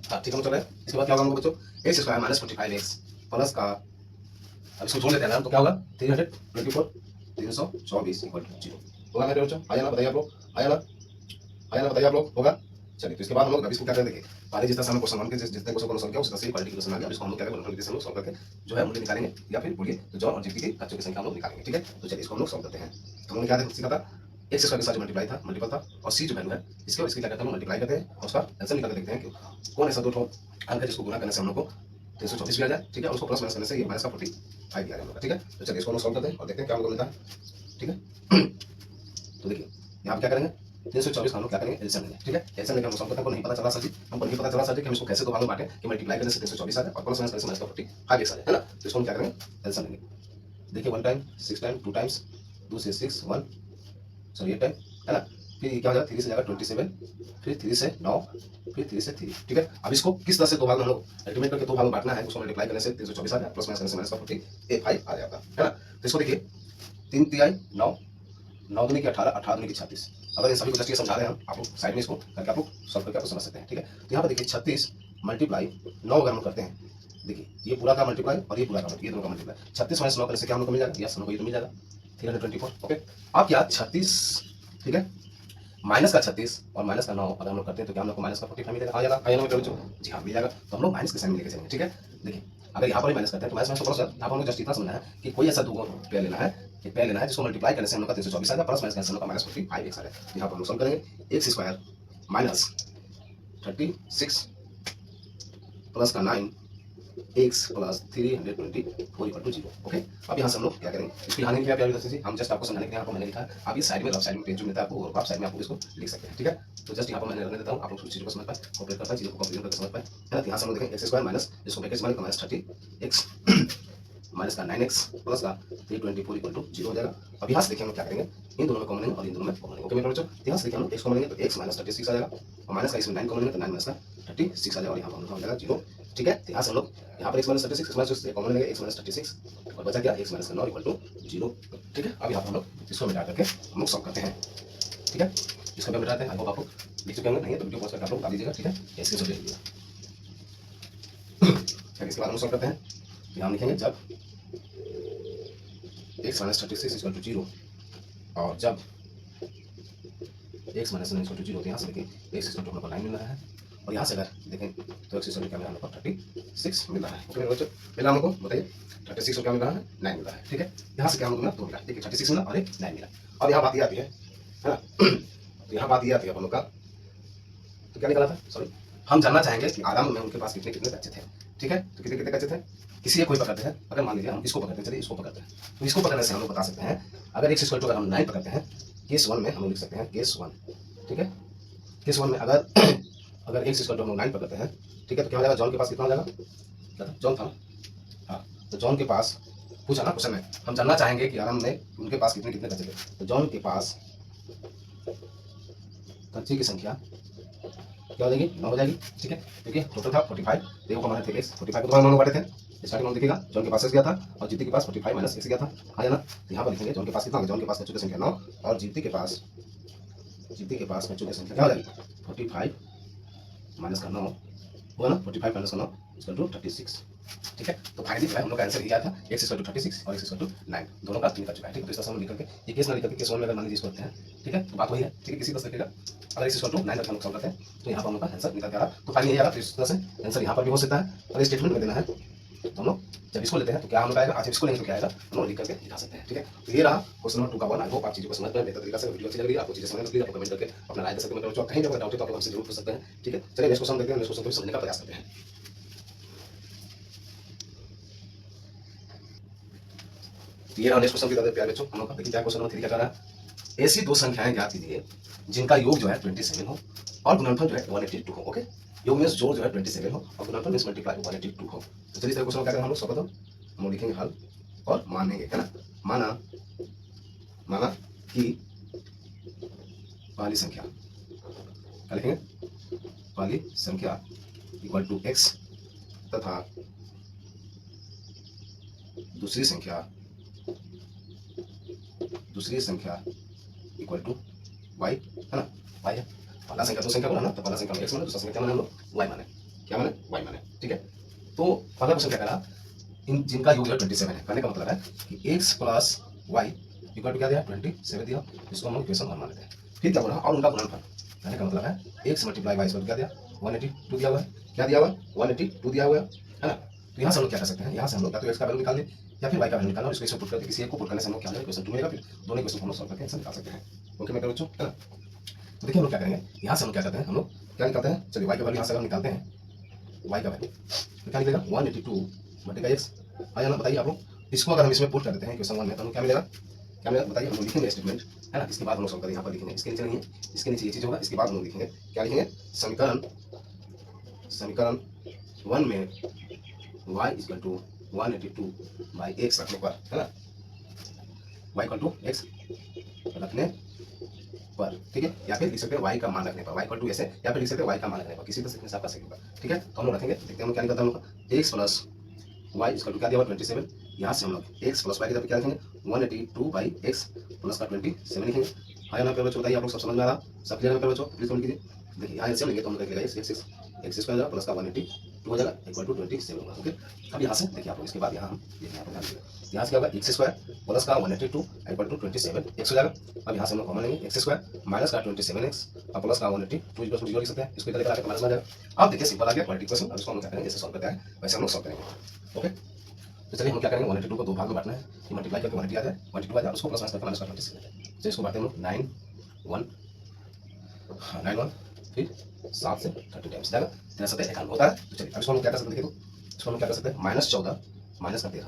हाँ ठीक है, हम चल रहे हैं, इसके बाद क्या होगा हम लोग बच्चों, x² माइनस 45x प्लस का, अब इसको जोड़ लेते हैं ना, तो क्या होगा 324 इक्वल टू 0 होगा मेरे बच्चों। आया ना बताइए आप लोग, आया ना बताइए आप लोग, होगा। चलिए तो इसके बाद हम लोग अभी इसको क्या करें, देखिए पहले जिस तरह से हमने क्वेश्चन 1 के जितने क्वेश्चन को सॉल्व किया उस तरह से क्वालिटी क्वेश्चन आ गया, अब इसको हम लोग क्या करेंगे गुणनफल विधि से हम लोग सॉल्व करके जो है मूल्य निकालेंगे, या फिर बोलिए तो जॉन और जीवती की कच्चों की संख्या हम लोग निकालेंगे, ठीक है। तो चलिए इसको हम लोग सॉल्व करते हैं। तो हमने क्या सीखा था, x² के साथ जो मल्टीपल था, और c जो वैल्यू है इसके और इसकी क्या करते हैं हम मल्टीप्लाई करते हैं और उसका आंसर निकाल के देखते हैं कि कौन ऐसा दो अंक है जिसको गुना करने से हम लोग को 324 भी आ जाए, ठीक है, और उसको प्लस माइनस करने से ये माइनस का 45 भी आ जाए हम लोग का, ठीक है। तो चलिए इसको हम सॉल्व करते हैं और देखते हैं क्या हमको मिलता है, ठीक है। तो देखिए यहाँ पे क्या करेंगे, 324 हम लोग क्या करेंगे, एलसीएम लेंगे, ठीक है। एलसीएम लेकर हम सॉल्व करते हैं, हमको नहीं पता चला सर जी, हमको नहीं पता चला सर जी कि हम इसको कैसे दो भाग में बांटें कि मल्टीप्लाई करने से 324 आ जाए और प्लस माइनस करने से माइनस का 45 एक आ जाए, है ना। तो इसको हम क्या करेंगे, एलसीएम लेंगे। देखिए 1 टाइम 6 टाइम 2 टाइम्स 2 से 6 1 सॉरी 8 टाइम, है ना। फिर ये क्या हो जाएगा, 3 से जाएगा 27, फिर 3 से 9, फिर 3 से 3, ठीक है। अब इसको किस तरह से दो भाग में हम लोग अल्टीमेट करके दो भाग में बांटना है, उसको मल्टीप्लाई करने से 324 आ जाए, प्लस माइनस करने से माइनस का 45 आ जाएगा, है ना। तो इसको देखिए 3 तिहाई 9, 9 दूनी की 18, 18 दूनी की 36। अगर इन सभी को जस्ट ये समझा रहे हैं हम, आप लोग साइड में इसको करके आप लोग सॉल्व करके आप समझ सकते हैं, ठीक है। तो यहाँ पर देखिए 36 मल्टीप्लाई 9 अगर हम करते हैं, देखिए ये पूरा का मल्टीप्लाई और ये पूरा का, ये दोनों का मल्टीप्लाई 36 माइनस 9 करने से क्या हम लोग को मिल जाएगा, यस हमको ये तो मिल जाएगा 324, ओके। अब क्या 36, ठीक है, माइनस का 36 और माइनस का 9 अगर हम लोग करते हैं तो क्या हम लोग को माइनस का 45 मिलेगा, आ जाएगा, आया ना बच्चों, जी हाँ मिल जाएगा। तो हम लोग माइनस के साइन में लेके चलेंगे, ठीक है। देखिए अगर यहाँ पर माइनस करते हैं तो माइनस माइनस प्लस, यहाँ पर हमें जस्ट इतना समझना है कि कोई ऐसा दो पेयर लेना है, एक पेयर लेना है जिसको मल्टीप्लाई करने से हम लोग का 324 आ जाए, प्लस माइनस करने से हम लोग का माइनस 45 एक आ जाए। यहाँ पर हम सॉल्व करेंगे, एक्स स्क्वायर माइनस 36 प्लस का 9 X plus 324 equal to 0, okay. अब यहाँ से हम लोग क्या करेंगे, इसको यहाँ नहीं किया प्यारे दोस्तों जी, हम जस्ट आपको समझाने के लिए यहाँ पर मैंने लिखा है, आप ये साइड में, लेफ्ट साइड में पेज जो मिलता है आपको, और आप साइड में आपको इसको लिख सकते हैं, ठीक है। तो जस्ट यहाँ पर मैंने रहने देता हूँ, आप लोग चीज़ों को समझ पाए, कॉपरेट करता है, चीज़ों को कॉपरेट करके समझ पाए, है ना। यहाँ से हम लोग देखें एक्स स्क्वायर माइनस इसको ब्रैकेट में माइनस 30x माइनस का 9x प्लस का 324 इक्वल टू 0 हो जाएगा। अब यहाँ से देखिए हम क्या करेंगे, इन दोनों में कॉमन लेंगे और इन दोनों में कॉमन लेंगे, ओके मेरे बच्चों। यहाँ से देखिए हम x कॉमन लेंगे तो x माइनस 36 आ जाएगा, और माइनस का इसमें 9 कॉमन लेंगे तो 9 माइनस का 36 आ जाएगा, और यहाँ पर हो जाएगा 0, ठीक है। तो यहाँ से हम लोग यहाँ पर x माइनस 36 माइनस कॉमन लेंगे, x माइनस 36 और बचा क्या, x माइनस 9 इक्वल टू 0, ठीक है। अब यहाँ पर हम लोग इसको मिटा करके हम लोग सॉल्व करते हैं, ठीक है। इसको भी मिटाते हैं, आई होप आप लोग लिख चुके होंगे, नहीं है तो वीडियो पॉज करके आप लोग बता दीजिएगा, ठीक है, इसके सब ले लीजिएगा। इसके बाद हम सॉल्व करते हैं, तो हम लिखेंगे जब x माइनस 36 इक्वल टू 0 और जब x माइनस 9 इक्वल टू 0, तो यहाँ से देखिए x इक्वल टू हम लोग को 9 मिल रहा है, और यहाँ से अगर देखें तो x इक्वल टू क्या मिला हम लोग को 36 मिल रहा है, ओके मेरे बच्चों। मिला हम लोग को बताइए 36 क्या मिल रहा है, 9 मिल रहा है, ठीक है। यहाँ से क्या हम लोग मिला, 2 मिला, देखिए 36 मिला और 9 मिला। अब यहाँ बात ये आती है ना, तो यहाँ बात ये आती है हम लोग का, तो क्या निकला था, सॉरी, हम जानना चाहेंगे कि आराम में उनके पास कितने कितने कच्चे थे, ठीक है। तो कितने कितने कच्चे थे, किसी एक कोई पकड़ते हैं, अगर मान लीजिए हम इसको पकड़ते हैं, चलिए इसको पकड़ते हैं, तो इसको पकड़ने से हम लोग बता सकते हैं, अगर x इक्वल टू अगर हम 9 पकड़ते हैं, केस 1 में हम लोग लिख सकते हैं केस 1, ठीक है। केस 1 में अगर अगर x इक्वल टू हम लोग 9 पकड़ते हैं, ठीक है, तो क्या हो जाएगा, जॉन के पास कितना हो जाएगा, जॉन था, हाँ, तो जॉन के पास पूछा ना क्वेश्चन में, हम जानना चाहेंगे कि आराम में उनके पास कितने कितने कच्चे थे, तो जॉन के पास कच्चे की संख्या क्या हो जाएगी, 9 हो जाएगी, ठीक है, क्योंकि टोटल था 45, देखो हमारे थे x 45 को तो हम लोग बांटे थे, स्टार्टिंग में देखिएगा जॉन के पास x गया था और जीती के पास 45 माइनस x गया था, हाँ या ना। तो यहाँ पर लिखेंगे जॉन के पास कितना, जॉन के पास बच्चों की संख्या 9 और जीती के पास बच्चों की संख्या क्या हो जाएगी, 45 माइनस का 9 हुआ ना, 45 माइनस का 9 इक्वल टू 36, ठीक है। तो फाइनली हम लोग का आंसर ये आया था, x इक्वल टू 36 और x इक्वल टू 9, दोनों का निकल चुका है, ठीक है। तो इस तरह से हम लिख करके ये केस ना लिख करके केस 1 में अगर मान लीजिए इसको करते हैं, ठीक है, तो बात वही है, ठीक है, किसी तरह से लिखेगा, अगर x इक्वल टू 9 हम लोग सॉल्व करते हैं तो यहाँ पर हम लोग का आंसर निकल के आ रहा, तो फाइनली ये आ रहा। तो इस तरह से आंसर यहाँ पर भी हो सकता है, और स्टेटमेंट में देना है, तो हम लोग जब इसको लेते हैं तो क्या हम लोग आएगा, आज इसको लेंगे तो क्या आएगा, हम लोग लिख करके दिखा सकते हैं, ठीक है। तो ये रहा क्वेश्चन नंबर 2 का 1। आई होप आप चीज़ों को समझ पाए बेहतर तरीके से, वीडियो अच्छी लग रही है, आपको चीज़ें समझ में आप कमेंट करके अपना राय दे सकते हैं, मतलब कहीं भी डाउट है तो आप हमसे जरूर पूछ सकते हैं, ठीक है। चलिए नेक्स्ट क्वेश्चन देखते हैं, नेक्स्ट क्वेश्चन को समझने का प्रयास करते हैं। ये रहा नेक्स्ट क्वेश्चन की प्यारे बच्चों, हम लोग देखिए क्या क्वेश्चन नंबर 3 क्या कर रहा है, ऐसी दो संख्याएं ज्ञात कीजिए जिनका योग जो है 27 हो और गुणनफल जो है 182 हो, ओके। योग मींस जोड़ जो है 27 हो और गुणनफल मींस मल्टीप्लाई 182 हो। तो चलिए क्वेश्चन क्या करें हम लोग, सब हम लोग लिखेंगे हल और मानेंगे, है ना। माना कि पहली संख्या क्या लिखेंगे, पहली संख्या इक्वल टू x तथा दूसरी संख्या इक्वल टू y, है ना, y है। पहला संख्या दो संख्या बोला ना, तो पहला संख्या x माने, दूसरा संख्या क्या माने हम लोग y माने, क्या माने y माने, ठीक है। तो पहला क्वेश्चन क्या करा, इन जिनका योग 27 है, कहने का मतलब है कि x plus y equal to क्या दिया 27 दिया, इसको हम लोग इक्वेशन 1 मान लेते हैं। फिर क्या बोला, और उनका गुणनफल, कहने का मतलब है x मल्टीप्लाई y इक्वल क्या दिया 182 दिया हुआ है, क्या दिया हुआ है 182 दिया हुआ है ना। तो यहाँ से हम लोग क्या कर सकते हैं, यहाँ से हम लोग या तो x का वैल्यू निकाल दें या फिर y का वैल्यू निकालना, और इसको इसमें पुट करके किसी एक को पुट करने से हम लोग क्या हो इक्वेशन 2 मिलेगा, फिर दोनों इक्वेशन हम लोग सॉल्व करके आंसर निकाल सकते हैं, ओके मेरे बच्चों, है ना। तो देखिए हम लोग क्या करेंगे, यहाँ से हम लोग क्या करते हैं, हम लोग क्या निकालते हैं, चलिए y का वैल्यू यहाँ से हम निकालते हैं, वाई का वैल्यू, तो क्या निकलेगा 182 बटेगा एक्स। आया ना, बताइए आप लोग। इसको अगर हम इसमें पुट कर देते हैं क्वेश्चन 1 में तो हमें क्या मिलेगा, क्या मिलेगा बताइए। हम लोग लिखेंगे स्टेटमेंट, है ना, इसके बाद हम लोग सॉल्व करेंगे। यहाँ पर लिखेंगे, इसके नीचे नहीं है, इसके नीचे ये चीज होगा, इसके बाद हम लोग लिखेंगे क्या लिखेंगे, समीकरण 1 में y equal to 182 by X रखने पर, है ना, y इक्वल टू एक्स रखने पर, ठीक है, या फिर लिख सकते हैं y का मान रखने पर, y इक्वल टू ऐसे, या फिर लिख सकते हैं y का मान रखने पर, किसी भी सीखने से आपका सही होगा, ठीक है। तो हम लोग रखेंगे, देखते हैं हम क्या निकलता है हम लोग का, x plus y equal to क्या दिया हुआ 27, यहाँ से हम लोग x प्लस y की जगह क्या लिखेंगे 182 बाई एक्स प्लस का 27 लिखेंगे। हाँ ना, बच्चों बताइए आप लोग सब समझ में आ रहा, सब क्लियर है बच्चों, प्लीज कमेंट कीजिए। देखिए यहाँ से लेंगे तो हम लोग लिखेगा x स्क्वायर प्लस का 182 हो जाएगा इक्वल टू 27 होगा, ओके। अब यहाँ से देखिए आप लोग, इसके बाद यहाँ हम देखिए आप लोग यहाँ से क्या होगा, x स्क्वायर प्लस का 182 इक्वल टू 27 x हो जाएगा। अब यहाँ से हम लोग कॉमन लेंगे, x स्क्वायर माइनस का 27x और प्लस का 182 इक्वल टू 0 लिख सकते हैं, इसको इधर लेकर आकर माइनस में आ जाएगा। अब देखिए सिंपल आ गया क्वाड्रेटिक इक्वेशन। अब इसको हम क्या करेंगे, जैसे सॉल्व करते हैं वैसे हम लोग सॉल्व करेंगे, ओके। तो चलिए हम क्या करेंगे, 182 को दो भाग में बांटना है, ये मल्टीप्लाई करके 180 आ जाए, 182 आ जाए, उसको प्लस माइनस करके माइनस का 26 तो इसको बांटते हैं हम लोग 9 1 फिर 7 से 30 टाइम्स जाएगा, 13 7 51 होता है। तो चलिए अब इसको हम क्या कर सकते हैं, देखिए तो इसको हम क्या कर सकते हैं, -14 माइनस का 13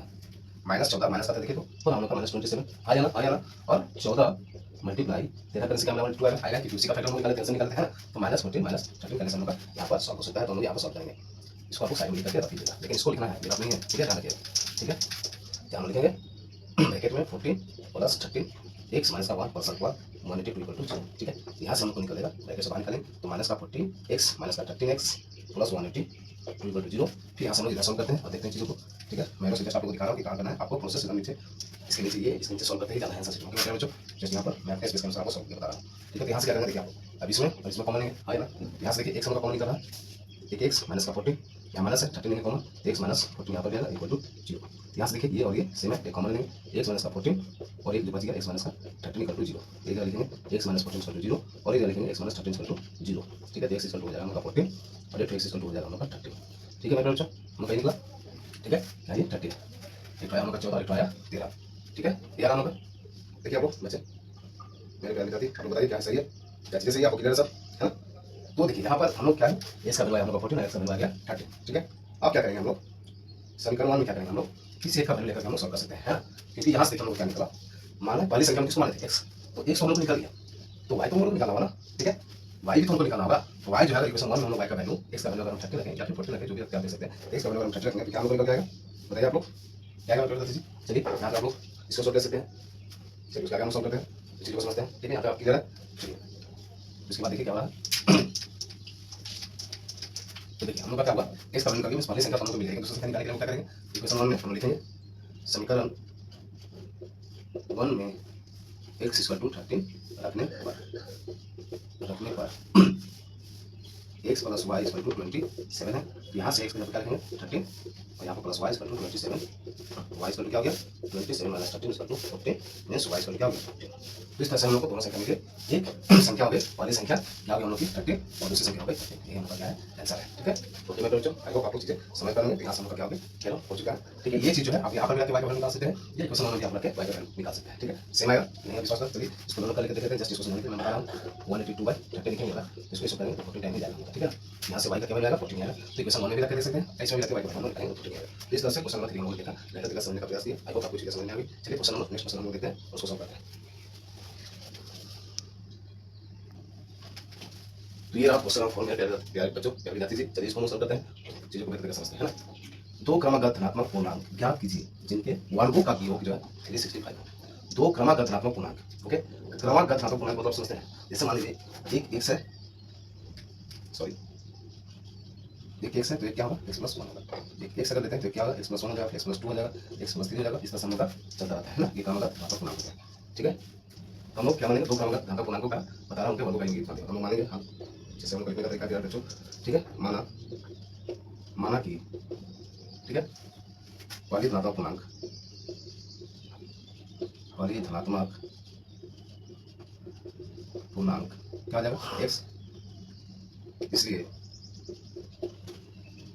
-14 माइनस का देखिए तो हम लोग का -27 आ जाना और 14 मल्टीप्लाई 13 करने से क्या मिला 12 आएगा, क्योंकि उसी का फैक्टर हम निकालते हैं, टेंशन निकालते हैं ना, तो -14 -13 करने से हम लोग का यहाँ पर सॉल्व हो सकता है। तो हम लोग यहाँ पर सॉल्व करेंगे, इसको आपको साइड में लिख करके रख दीजिएगा, लेकिन इसको लिखना है, ये नहीं है, ठीक है, ध्यान रखिएगा, ठीक है। क्या हम लिखेंगे ब्रैकेट में 14 प्लस 13 एक्स माइनस का 1 प्लस 182 इक्वल टू 0, ठीक है। यहाँ से हम लोग को निकलेगा, ब्रैकेट से बाहर निकालेंगे तो माइनस का 14 एक्स माइनस का 13 एक्स प्लस 182 इक्वल टू 0। फिर यहाँ से हम लोग इधर सॉल्व करते हैं और देखते हैं चीज़ों को, ठीक है। मैं जस्ट आपको दिखा रहा हूँ कि कहाँ करना है, आपको प्रोसेस एकदम नीचे, इसके नीचे ये, इसके नीचे सॉल्व करते ही जाना है आंसर शीट में, बच्चों जस्ट यहाँ पर मैं अपने स्पेस के अनुसार आपको सॉल्व बता रहा हूँ, ठीक है। तो यहाँ से क्या करना है देखिए आपको, अब इसमें कॉमन लेंगे, है ना, यहाँ से देखिए एक्स हम लोग कॉमन निकल रहा है, एक एक्स माइनस का 14 यहाँ माइनस है, 13 लेंगे कॉमन, एक्स माइनस 14 यहाँ पर जाएगा इक्वल टू 0। यहाँ से देखिए ये और ये सेम है, एक कॉमन लेंगे, एक्स माइनस का 14 और एक जो बच गया एक्स माइनस का 13 इक्वल टू 0, एक जगह लिखेंगे एक्स माइनस 14 इक्वल टू 0 और एक जगह लिखेंगे एक्स माइनस 13 इक्वल टू 0, ठीक है। तो एक्स इक्वल टू हो जाएगा हम लोग का 14 और एक एक्स इक्वल टू हो जाएगा हम लोग का 13, ठीक है मेरे बच्चों, हम लोग निकला, ठीक है। क्या ये 30 एक आया हम लोग का 14 एक आया 13, ठीक है, ये आराम होगा। देखिए आप लोग बच्चे मेरे प्यार जाती आप लोग बताइए क्या सही है, क्या चीज़ें सही है, आपको क्लियर है सब, है ना। तो देखिए यहाँ पर हम लोग क्या है, एक्स का वैल्यू आया हम लोग का 14 एक्स का वैल्यू आ गया 30, ठीक है। अब क्या करेंगे हम लोग, समीकरण 1 में क्या करेंगे हम लोग, किसी एक का वैल्यू लेकर हम लोग सॉल्व कर सकते हैं, है ना, क्योंकि यहाँ से देखिए हम लोग क्या निकला, माना पहली संख्या में किसको माने थे x, तो x हम लोग निकाल दिया, तो y तो हम लोग निकालना होगा ना, ठीक है, y भी तो हमको निकालना होगा। तो y जो है इक्वेशन 1 में हम लोग y का वैल्यू x का वैल्यू अगर हम 30 रखें या फिर 40 रखें, जो भी आप दे सकते हैं, x का वैल्यू अगर हम 30 रखेंगे तो क्या हम लोग निकल जाएगा, बताइए आप लोग क्या क्या निकल दीजिए। चलिए यहाँ पे आप लोग इसको सॉल्व कर सकते हैं, चलिए उसका हम सॉल्व करते हैं, इस चीज़ को समझते हैं, ठीक है। यहाँ पे आप क्लियर है, चलिए उसके बाद देखिए क्या हो रहा है। तो देखिए हम लोग का क्या हुआ, x का वैल्यू निकाल के पहली संख्या हम लोग को मिल जाएगी, दूसरी संख्या निकालने के लिए क्या करेंगे, इक्वेशन 1 में हम लिखेंगे समीकरण 1 में x इक्वल टू 13 रखने पर x plus Y equal to 27 है, तो यहाँ से x की जगह क्या लिखेंगे 13 और यहाँ पर plus Y equal to 27, Y equal to क्या हो गया 27 minus 13 equal to 14 means Y equal to क्या हो गया 14। तो इस तरह से हम लोग को दोनों संख्या मिलके एक संख्या हो गई, पहली संख्या क्या हो गई हम लोग की 13 और दूसरी संख्या हो गई 13, ये हम लोग का क्या है आंसर है, ठीक है। तो मेरे बच्चों आई होप आप लोग चीजें समझ पा रहे हैं, यहाँ से हम लोग क्या हो गया चलो हो चुका है, ठीक है। ये चीज जो है आप यहाँ पर भी आके वाई का वैल्यू निकाल सकते हैं, ये क्वेश्चन में भी आप लोग के वाई का वैल्यू निकाल सकते हैं, ठीक है। सेम आएगा नहीं विश्वास कर, चलिए इसको दोनों करके देखते हैं, जस्ट इसको समझने के लिए मैं बता रहा हूँ 182/30 लिखेंगे, इसको इसको करेंगे तो 14 टाइम ही जाएगा, ठीक है। यहाँ से वाई का क्या वैल्यू आएगा 14 आएगा, तो इक्वेशन 1 में भी रख के देख सकते हैं, इसमें भी रख के वाई का वैल्यू निकालेंगे 14 आएगा। इस तरह से क्वेश्चन नंबर 3 हम लोग देखा, लेकर समझने का प्रयास किया, आई होप आपको चीजें समझ में आ गई। चलिए क्वेश्चन नंबर नेक्स्ट क्वेश्चन हम लोग देखते हैं, उसको सॉल्व करते हैं। तो ये रहा क्वेश्चन नंबर 4 में प्यारे बच्चों प्यारी विद्यार्थी जी, चलिए इसको हम सॉल्व करते हैं, चीजों को बेहतर तरीके से समझते हैं, है ना। दो क्रमागत धनात्मक पूर्णांक ज्ञात कीजिए जिनके वर्गों का योग जो है 365 है। दो क्रमागत धनात्मक पूर्णांक, ओके, क्रमागत धनात्मक पूर्णांक मतलब समझते हैं, जैसे मान लीजिए एक x है, सॉरी एक x है तो एक क्या होगा x प्लस 1 होगा, एक x अगर लेते हैं तो क्या होगा x प्लस 1 हो जाएगा, x प्लस 2 हो जाएगा, x प्लस 3 हो जाएगा, इस तरह से हम लोग का चलता रहता है ना, ये क्रमागत धनात्मक पूर्णांक होता है, ठीक है। हम लोग क्या मानेंगे, दो क्रमागत धनात्मक पूर्णांकों का बता रहा हूँ उनके वर्गों का योग हम लोग मानेंगे, हाँ जैसे हम लोग लिखने का तरीका दिया बच्चों, ठीक है। माना कि, ठीक है, पहली धनात्मक पूर्णांक, पहली धनात्मक पूर्णांक क्या आ जाएगा x, इसलिए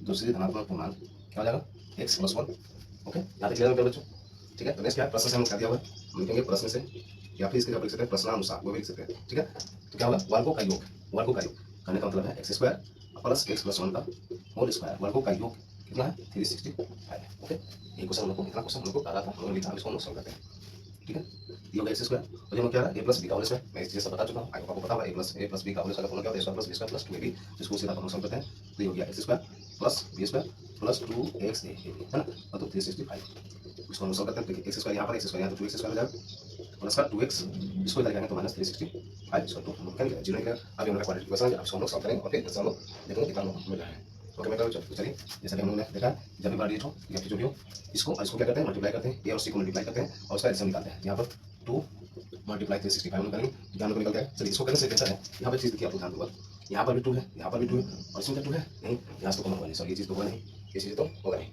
दूसरी धनात्मक पूर्णांक क्या आ जाएगा x प्लस 1, ओके। यहाँ तक क्लियर है बच्चों, ठीक है। तो नेक्स्ट क्या है, प्रश्न से हम क्या दिया हुआ है, हम लिखेंगे प्रश्न से या फिर इसके लिख सकते हैं प्रश्नानुसार, वो भी लिख सकते हैं, ठीक है। तो क्या होगा वर्गों का योग, वर्गों का योग करने का मतलब है x square plus x plus 1 का होल स्क्वायर, वर्गों का योग कितना है 365 है। ओके, ये क्वेश्चन हम लोग को इतना क्वेश्चन हम लोग को आ रहा था, हम लोग लिखा, इसको हम लोग सॉल्व करते हैं। ठीक है, ये हो गया एक्स स्क्वायर और ये क्या रहा है a प्लस बी का होल स्क्वायर। मैं इस चीज से बता चुका हूं, आपको पता होगा a प्लस बी का होल स्क्वायर का फॉर्मूला क्या होता है, a square plus B square plus 2ab, जिसको सीधा हम सॉल्व करते हैं। तो ये हो गया X square plus B square plus 2xa है ना, और तो 365 इसको हम सॉल्व करते हैं। देखिए एक्स स्क्वायर यहाँ पर, एक्स स्क्वायर यहाँ, तो 2x स्क्वायर हो जाएगा प्लस का 2x, इसको इधर जाएंगे तो माइनस 365 इसको तो हम लोग क्या निकलेगा, जीरो निकलेगा। अभी हम लोग क्वाड्रेटिक इक्वेशन है, इसको हम लोग सॉल्व करेंगे और फिर इससे हम लोग देखेंगे कितना लोग मिल रहा है। ओके मैं चलिए, जैसा कि हम लोगों ने देखा जब भी बड़ा हो या फिर जो भी हो, इसको क्या करते हैं मल्टीप्लाई करते हैं, ए और सी को मल्टीप्लाई करते हैं और उसका एलसीएम निकालते हैं। यहाँ पर 2 मल्टीप्लाई 365 हम करेंगे, ध्यान को निकल गया। चलिए इसको करने से बेहतर है, यहाँ पर चीज़ देखिए आप ध्यान दूंगा, यहाँ पर भी 2 है, यहाँ पर भी 2 है और इसमें क्या 2 है नहीं, यहाँ से तो कम होगा नहीं, सॉरी ये चीज़ तो होगा नहीं, ये चीज़ तो होगा नहीं।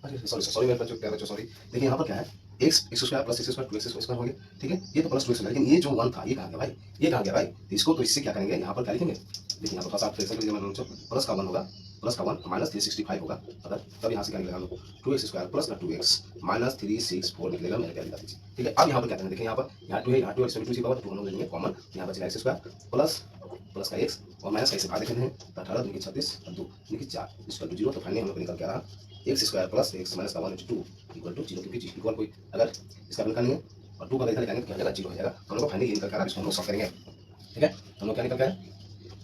अरे सॉरी मेरे बच्चों सॉरी, देखिए यहाँ पर क्या है x square plus x square 2x square हो गया। ठीक है, ये तो प्लस 2x, लेकिन ये जो 1 था ये कहाँ गया भाई, ये कहाँ गया भाई, तो इसको तो इससे क्या करेंगे, यहाँ पर क्या लिखेंगे, देखिए यहाँ पर थोड़ा सा फ्रैक्शन लीजिए, मैं प्लस का 1 होगा, प्लस का 1 माइनस 365 होगा, अगर तब यहाँ से क्या निकलेगा हम लोग 2x स्क्वायर प्लस का 2x माइनस 364 निकलेगा मेरे प्यारे दादी जी। ठीक है, अब यहाँ पर क्या करेंगे, देखिए यहाँ पर यहाँ 2 है, यहाँ 2 है, 2 पावर 2 हम लोग लेंगे कॉमन, यहाँ पर चला एक्स स्क्वायर प्लस का x और माइनस का इसे भाग देते हैं, तो 18 2 36 और 2 4 इसका 0, तो फाइनली हम लोग निकल के आ रहा x square plus x minus का 1/2 इक्वल टू 0, क्योंकि इक्वल कोई अगर इसका निकालेंगे और 2 का इधर निकालेंगे तो क्या हो जाएगा 0 हो जाएगा। तो हम लोग फाइनली ये निकल कर इसको हम लोग सॉल्व करेंगे। ठीक है, तो हम लोग क्या निकल गया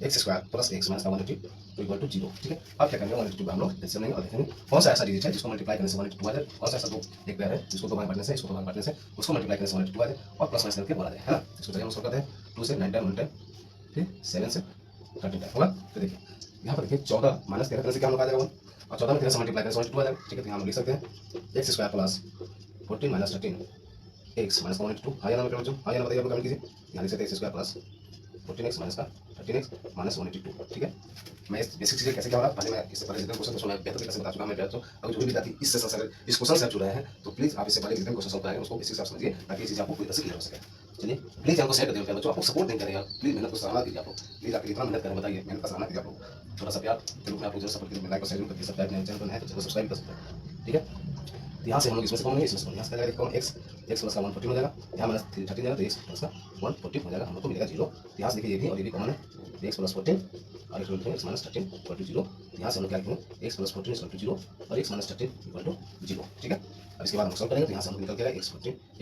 X square plus x minus का 1/2 इक्वल टू 0। ठीक है, अब क्या करेंगे 1/2 का हम लोग एलसीएम लेंगे और देखेंगे कौन सा ऐसा डिजिट है जिसको मल्टीप्लाई करने से 1/2 आ जाए, कौन सा ऐसा दो एक पेयर है जिसको 2 बार काटने से इसको 2 बार काटने से उसको मल्टीप्लाई करने से 1/2 आ जाए और प्लस माइनस करके 1 आ जाए, है ना। इसको चलिए हम सॉल्व करते हैं, 2 से 9 टाइम 1 टाइम फिर 7 से 13 टाइम होगा। तो देखिए यहाँ पर देखिए 14 माइनस 13 करने से क्या हम लोग आ जाएगा 1 और 14 में 13 से मल्टीप्लाई करने से 1/2 आ जाएगा। ठीक है, तो यहाँ हम लिख सकते हैं x square plus 14 minus 13 x minus का 1/2, हाँ या ना बच्चों, हाँ या ना बताइए आप लोग कमेंट कीजिए। यहाँ लिख सकते हैं x square plus 14x minus का 13x माइनस 1/2। ठीक है, मैं इस बेसिक चीज़ें कैसे क्या हो रहा है पहले मैं इससे पहले जितने क्वेश्चन तो मैं बेहतर तरीके से बता चुका हूं। मैं तो अगर जो भी विद्यार्थी इस सेशन से इस क्वेश्चन से जुड़ रहे हैं तो प्लीज़ आप इससे पहले जितने क्वेश्चन सॉल्व कराएंगे उसको बेसिक से आप समझिए ताकि ये चीज़ आपको पूरी तरह से क्लियर हो सके। चलिए प्लीज़ हमको शेयर कर दीजिए बच्चों, आपको सपोर्ट नहीं करेगा, प्लीज़ मेहनत को सराहना कीजिए आप लोग, प्लीज़ आप कितना मेहनत करें बताइए, मेहनत का सराहना कीजिए आप लोग, थोड़ा सा प्यार के रूप में आप लोग जरा सपोर्ट कीजिए, लाइक और शेयर करके सब्सक्राइब नहीं चैनल पर नए तो चैनल सब्सक्राइब कर सकते हैं। ठीक है, तो यहाँ से हम लोग इसमें से कौन है, इसमें से कौन यहाँ से देखो एक्स प्लस का 114 हो जाएगा, यहाँ माइनस 13 जाएगा तो एक्स प्लस का 114 हो जाएगा, हम लोग को मिलेगा 0। तो यहाँ से देखिए ये भी और ये भी कॉमन है, एक्स प्लस 14 और एक्स माइनस 13 इक्वल टू 0। यहाँ से हम लोग क्या लिखेंगे एक्स प्लस 14 इक्वल टू 0 और एक्स माइनस 13 इक्वल टू 0। ठीक है, अब इसके बाद हम सॉल्व करेंगे तो यहाँ से हम निकल के आएगा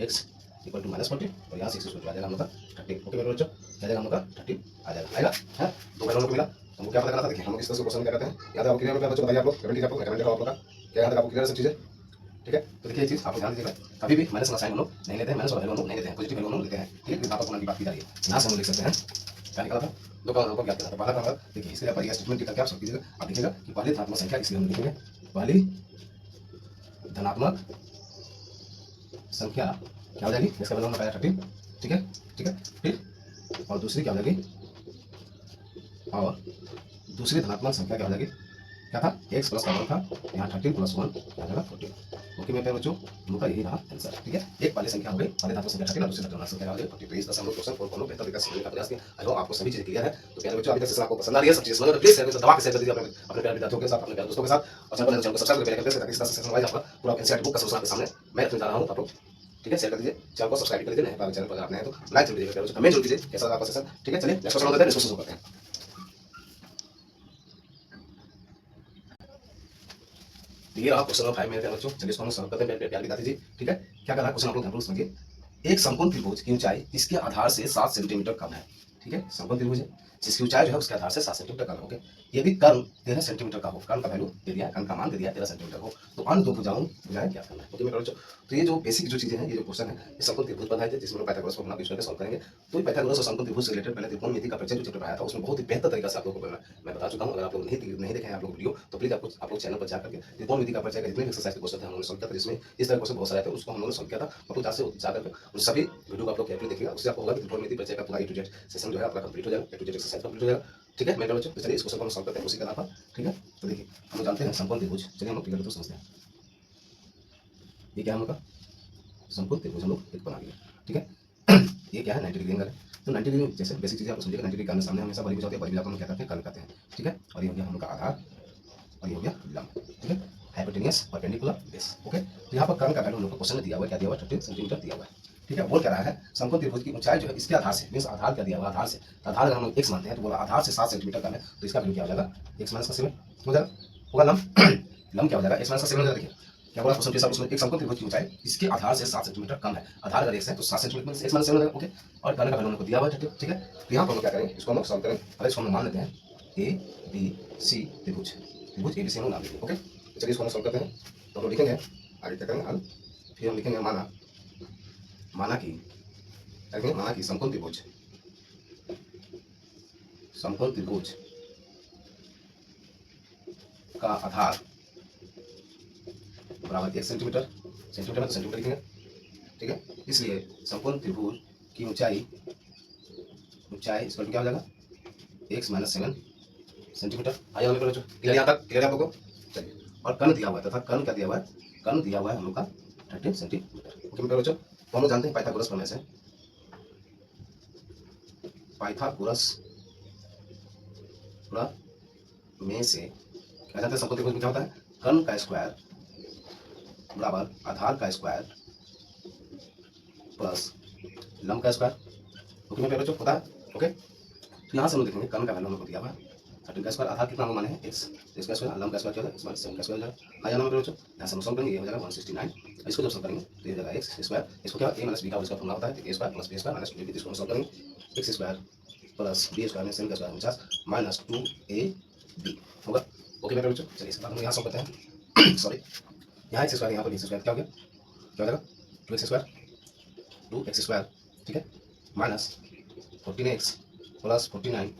एक्स इक्वल टू माइनस 14 और यहाँ से एक्स इक्वल टू आ जाएगा हम लोग का 30। ओके मेरे बच्चों, क्या जाएगा हम लोग का 30 आ जाएगा, आएगा है दो पहले हम लोग को मिला। हमको क्या पता करना था, देखिए हम लोग इस तरह से क्वेश्चन क्या करते हैं, याद है आपको क्लियर हो गया बच्चों, बताइए आप लोग कमेंट कीजिए, आप लोग कमेंट करो आप लोग का क्या याद है आपको क्लियर सब चीज़ें। ठीक है, तो देखिए ये चीज़ आपको ध्यान दीजिएगा, कभी भी माइनस वाला साइन हम लोग नहीं लेते हैं, माइनस वाला वैल्यू हम लोग नहीं लेते हैं, पॉजिटिव वैल्यू हम लोग लेते हैं। ठीक है, यहाँ पर की बात की जा रही है, यहाँ से हम लिख सकते हैं क्या निकला था, दो का क्या था पहला था। देखिए इसके लिए आप ये स्टेटमेंट करके आप सब कीजिएगा, आप देखिएगा कि पहली धनात्मक संख्या इसलिए हम लिखेंगे पहली धनात्मक संख्या क्या हो जाएगी, इसका वैल्यू हमने पाया 13। ठीक है, ठीक है, फिर और दूसरी क्या हो जाएगी, और दूसरी धनात्मक संख्या क्या हो जाएगी, क्या था एक्स प्लस का 1 था, यहाँ 13 प्लस 1 क्या जाएगा 14। ओके मेरे प्यारे बच्चों, हम लोग का यही रहा आंसर। ठीक है, एक पहली संख्या हो गई, पहले धातु संख्या 13 और दूसरी धातु संख्या हो गई 14। तो इस तरह से हम लोग क्वेश्चन को हम लोग बेहतर तरीके से समझने का प्रयास किया। आई होप आपको सभी चीजें क्लियर है। तो प्यारे बच्चों, अभी तक सेशन आपको पसंद आ रही है, सब चीजें समझ लो, प्लीज शेयर दबा के शेयर कर दीजिए अपने प्यारे विद्यार्थियों के साथ, अपने प्यारे दोस्तों के साथ, और चैनल को सब्सक्राइब करके रखिए ताकि इस तरह से सेशन वाइज आपका पूरा एनसीईआरटी बुक का सॉल्यूशन आपके सामने मैं रखने जा रहा हूं। आप लोग ठीक है, शेयर कर दीजिए, चैनल को सब्सक्राइब कर दीजिए, नए चैनल पर आप नए हैं तो लाइक जरूर दीजिए, कमेंट जरूर कीजिए कैसा लगा आपका सेशन। ठीक है, चलिए नेक्स्ट क्वेश्चन होता है, डिस्कशन करते हैं। ये रहा क्वेश्चन नंबर 5 मेरे प्यारे बच्चों, चलिए इसको हम सॉल्व करते हैं मेरे प्यारे विद्यार्थी जी। ठीक है, क्या कर रहा है क्वेश्चन आप लोग ध्यान से समझिए। एक समकोण त्रिभुज की ऊंचाई इसके आधार से 7 सेंटीमीटर कम है। ठीक है, समकोण त्रिभुज है जिसकी ऊंचाई जो है उसके आधार से 7 सेंटीमीटर कम है। ओके, यदि कर्ण 13 सेंटीमीटर का हो, कर्ण का वैल्यू दे दिया है, कर्ण का मान दे दिया है 13 सेंटीमीटर हो, तो अन्य दो भुजाओं क्या करना है। ओके मेरे बच्चों, तो ये जो बेसिक जो चीजें हैं, ये जो क्वेश्चन है ये समकोण त्रिभुज पर है, जिसमें पाइथागोरस फॉर्मूला यूज करके सॉल्व करेंगे। तो ये पाइथागोरस और समकोण त्रिभुज से रिलेटेड पहले त्रिकोणमिति का परिचय जो चैप्टर पढ़ाया था उसमें बहुत ही बेहतर तरीके से आप लोगों को मैं बता चुका हूं। अगर आप लोग नहीं देखे हैं आप लोग वीडियो, तो प्लीज आप लोग चैनल पर जाकर के त्रिकोणमिति का परिचय का जितने एक्सरसाइज के क्वेश्चन थे हम लोगों ने सॉल्व किया था, जिसमें इस तरह क्वेश्चन बहुत सारे थे उसको हम लोगों ने सॉल्व किया था। आप लोग जाकर उन सभी वीडियो को आप लोग केयरफुली देखिएगा, उससे आपको होगा कि त्रिकोणमिति परिचय का पूरा A to Z सेशन जो है आपका कंप्लीट हो जाएगा, A to Z exercise complete हो जाएगा। ठीक है मेरे बच्चों, तो चलिए इस क्वेश्चन को हम सॉल्व करते हैं उसी के आधार पर। ठीक है, तो देखिए हम लोग जानते हैं समकोण त्रिभुज, चलिए हम लोग क्लियर तो समझते हैं ये क्या है हम लोग का समकोण त्रिभुज हम लोग एक बना लिया। ठीक है, ये क्या है 90 डिग्री एंगल है। तो 90 डिग्री जैसे बेसिक चीज़ आप समझिएगा, 90 डिग्री का सामने हमेशा बड़ी भुजा होती है, बड़ी भुजा को हम क्या करते हैं कर्ण कहते हैं। ठीक है, और ये हो गया हम लोग का आधार और ये हो गया लंब। ठीक है, हाइपोटेनियस परपेंडिकुलर बेस। ओके, तो यहाँ पर कर्ण का वैल्यू हम लोग को क्वेश्चन में दिया हुआ है, क्या दिया हुआ है 13 सेंटीमीटर दिया हुआ है। ठीक है, बोल क्या रहा है, समकोण त्रिभुज की ऊंचाई जो है इसके आधार से, मींस आधार क्या दिया हुआ, आधार से, तो आधार अगर हम लोग x मानते हैं तो बोला आधार से 7 सेंटीमीटर कम है, तो इसका वैल्यू क्या हो जाएगा, x माइनस का 7 हो जाएगा, होगा लंब लंब क्या हो जाएगा, x माइनस का 7 हो जाएगा। देखिए क्या बोला क्वेश्चन के हिसाब से, एक समकोण त्रिभुज की ऊंचाई इसके आधार से 7 सेंटीमीटर कम है, आधार अगर x है तो 7 सेंटीमीटर से x माइनस 7 हो जाएगा। ओके, और कर्ण का वैल्यू हमको दिया हुआ है, ठीक है, तो यहाँ पर हम क्या करेंगे, इसको हम लोग सॉल्व करेंगे। पहले इसको हम मान लेते हैं ए बी सी त्रिभुज, त्रिभुज ए बी सी हम नाम लेंगे। ओके, चलिए इसको हम सॉल्व करते हैं। तो हम लिखेंगे आगे क्या करेंगे, हल, फिर हम लिखेंगे माना, माना कि माना कि समकोण त्रिभुज, समकोण त्रिभुज का आधार बराबर 1 सेंटीमीटर, सेंटीमीटर में तो सेंटीमीटर लिखेंगे, ठीक है, इसलिए समकोण त्रिभुज की ऊंचाई, ऊंचाई इसका क्या हो जाएगा, x माइनस 7 सेंटीमीटर। आइए हम लोग क्लियर यहाँ तक, क्लियर है आप लोगों को। चलिए, और कर्ण दिया हुआ है, तथा कर्ण क्या दिया हुआ है, कर्ण दिया हुआ है हम लोग का 30 सेंटीमीटर। ओके मेरे बच्चों, तो हम लोग जानते हैं पाइथागोरस प्रमेय से, पाइथागोरस प्रमेय से क्या जानते हैं, समकोण त्रिभुज में क्या होता है, कर्ण का स्क्वायर बराबर आधार का स्क्वायर प्लस लंब का स्क्वायर। ओके मेरे बच्चों, पता है। ओके, तो यहाँ से हम लोग देखेंगे कर्ण का वैल्यू हमको दिया हुआ है 13 का स्क्वायर, आधार कितना हम माने हैं x, इसका स्क्वायर, लंब का स्क्वायर क्या होगा, x माइनस 7 का स्क्वायर हो जाएगा। आ जाना मेरे बच्चों, यहाँ से हम सॉल्व करेंगे, ये हो जाएगा 169। इसको जब सॉल्व करेंगे तो ये हो जाएगा x स्क्वायर, इसको क्या a माइनस b का इसका फॉर्मूला होता है, a square plus b square minus 2ab, इसको हम सॉल्व करेंगे, x square plus b square में 7 का स्क्वायर 50 माइनस 2ab होगा। ओके मेरे बच्चों, चलिए इसके बाद हम यहाँ सॉल्व करते हैं सॉरी, यहाँ x स्क्वायर, यहाँ पर x स्क्वायर क्या हो गया, क्या हो जाएगा 2x स्क्वायर, 2x स्क्वायर, ठीक है, माइनस 14x प्लस 49,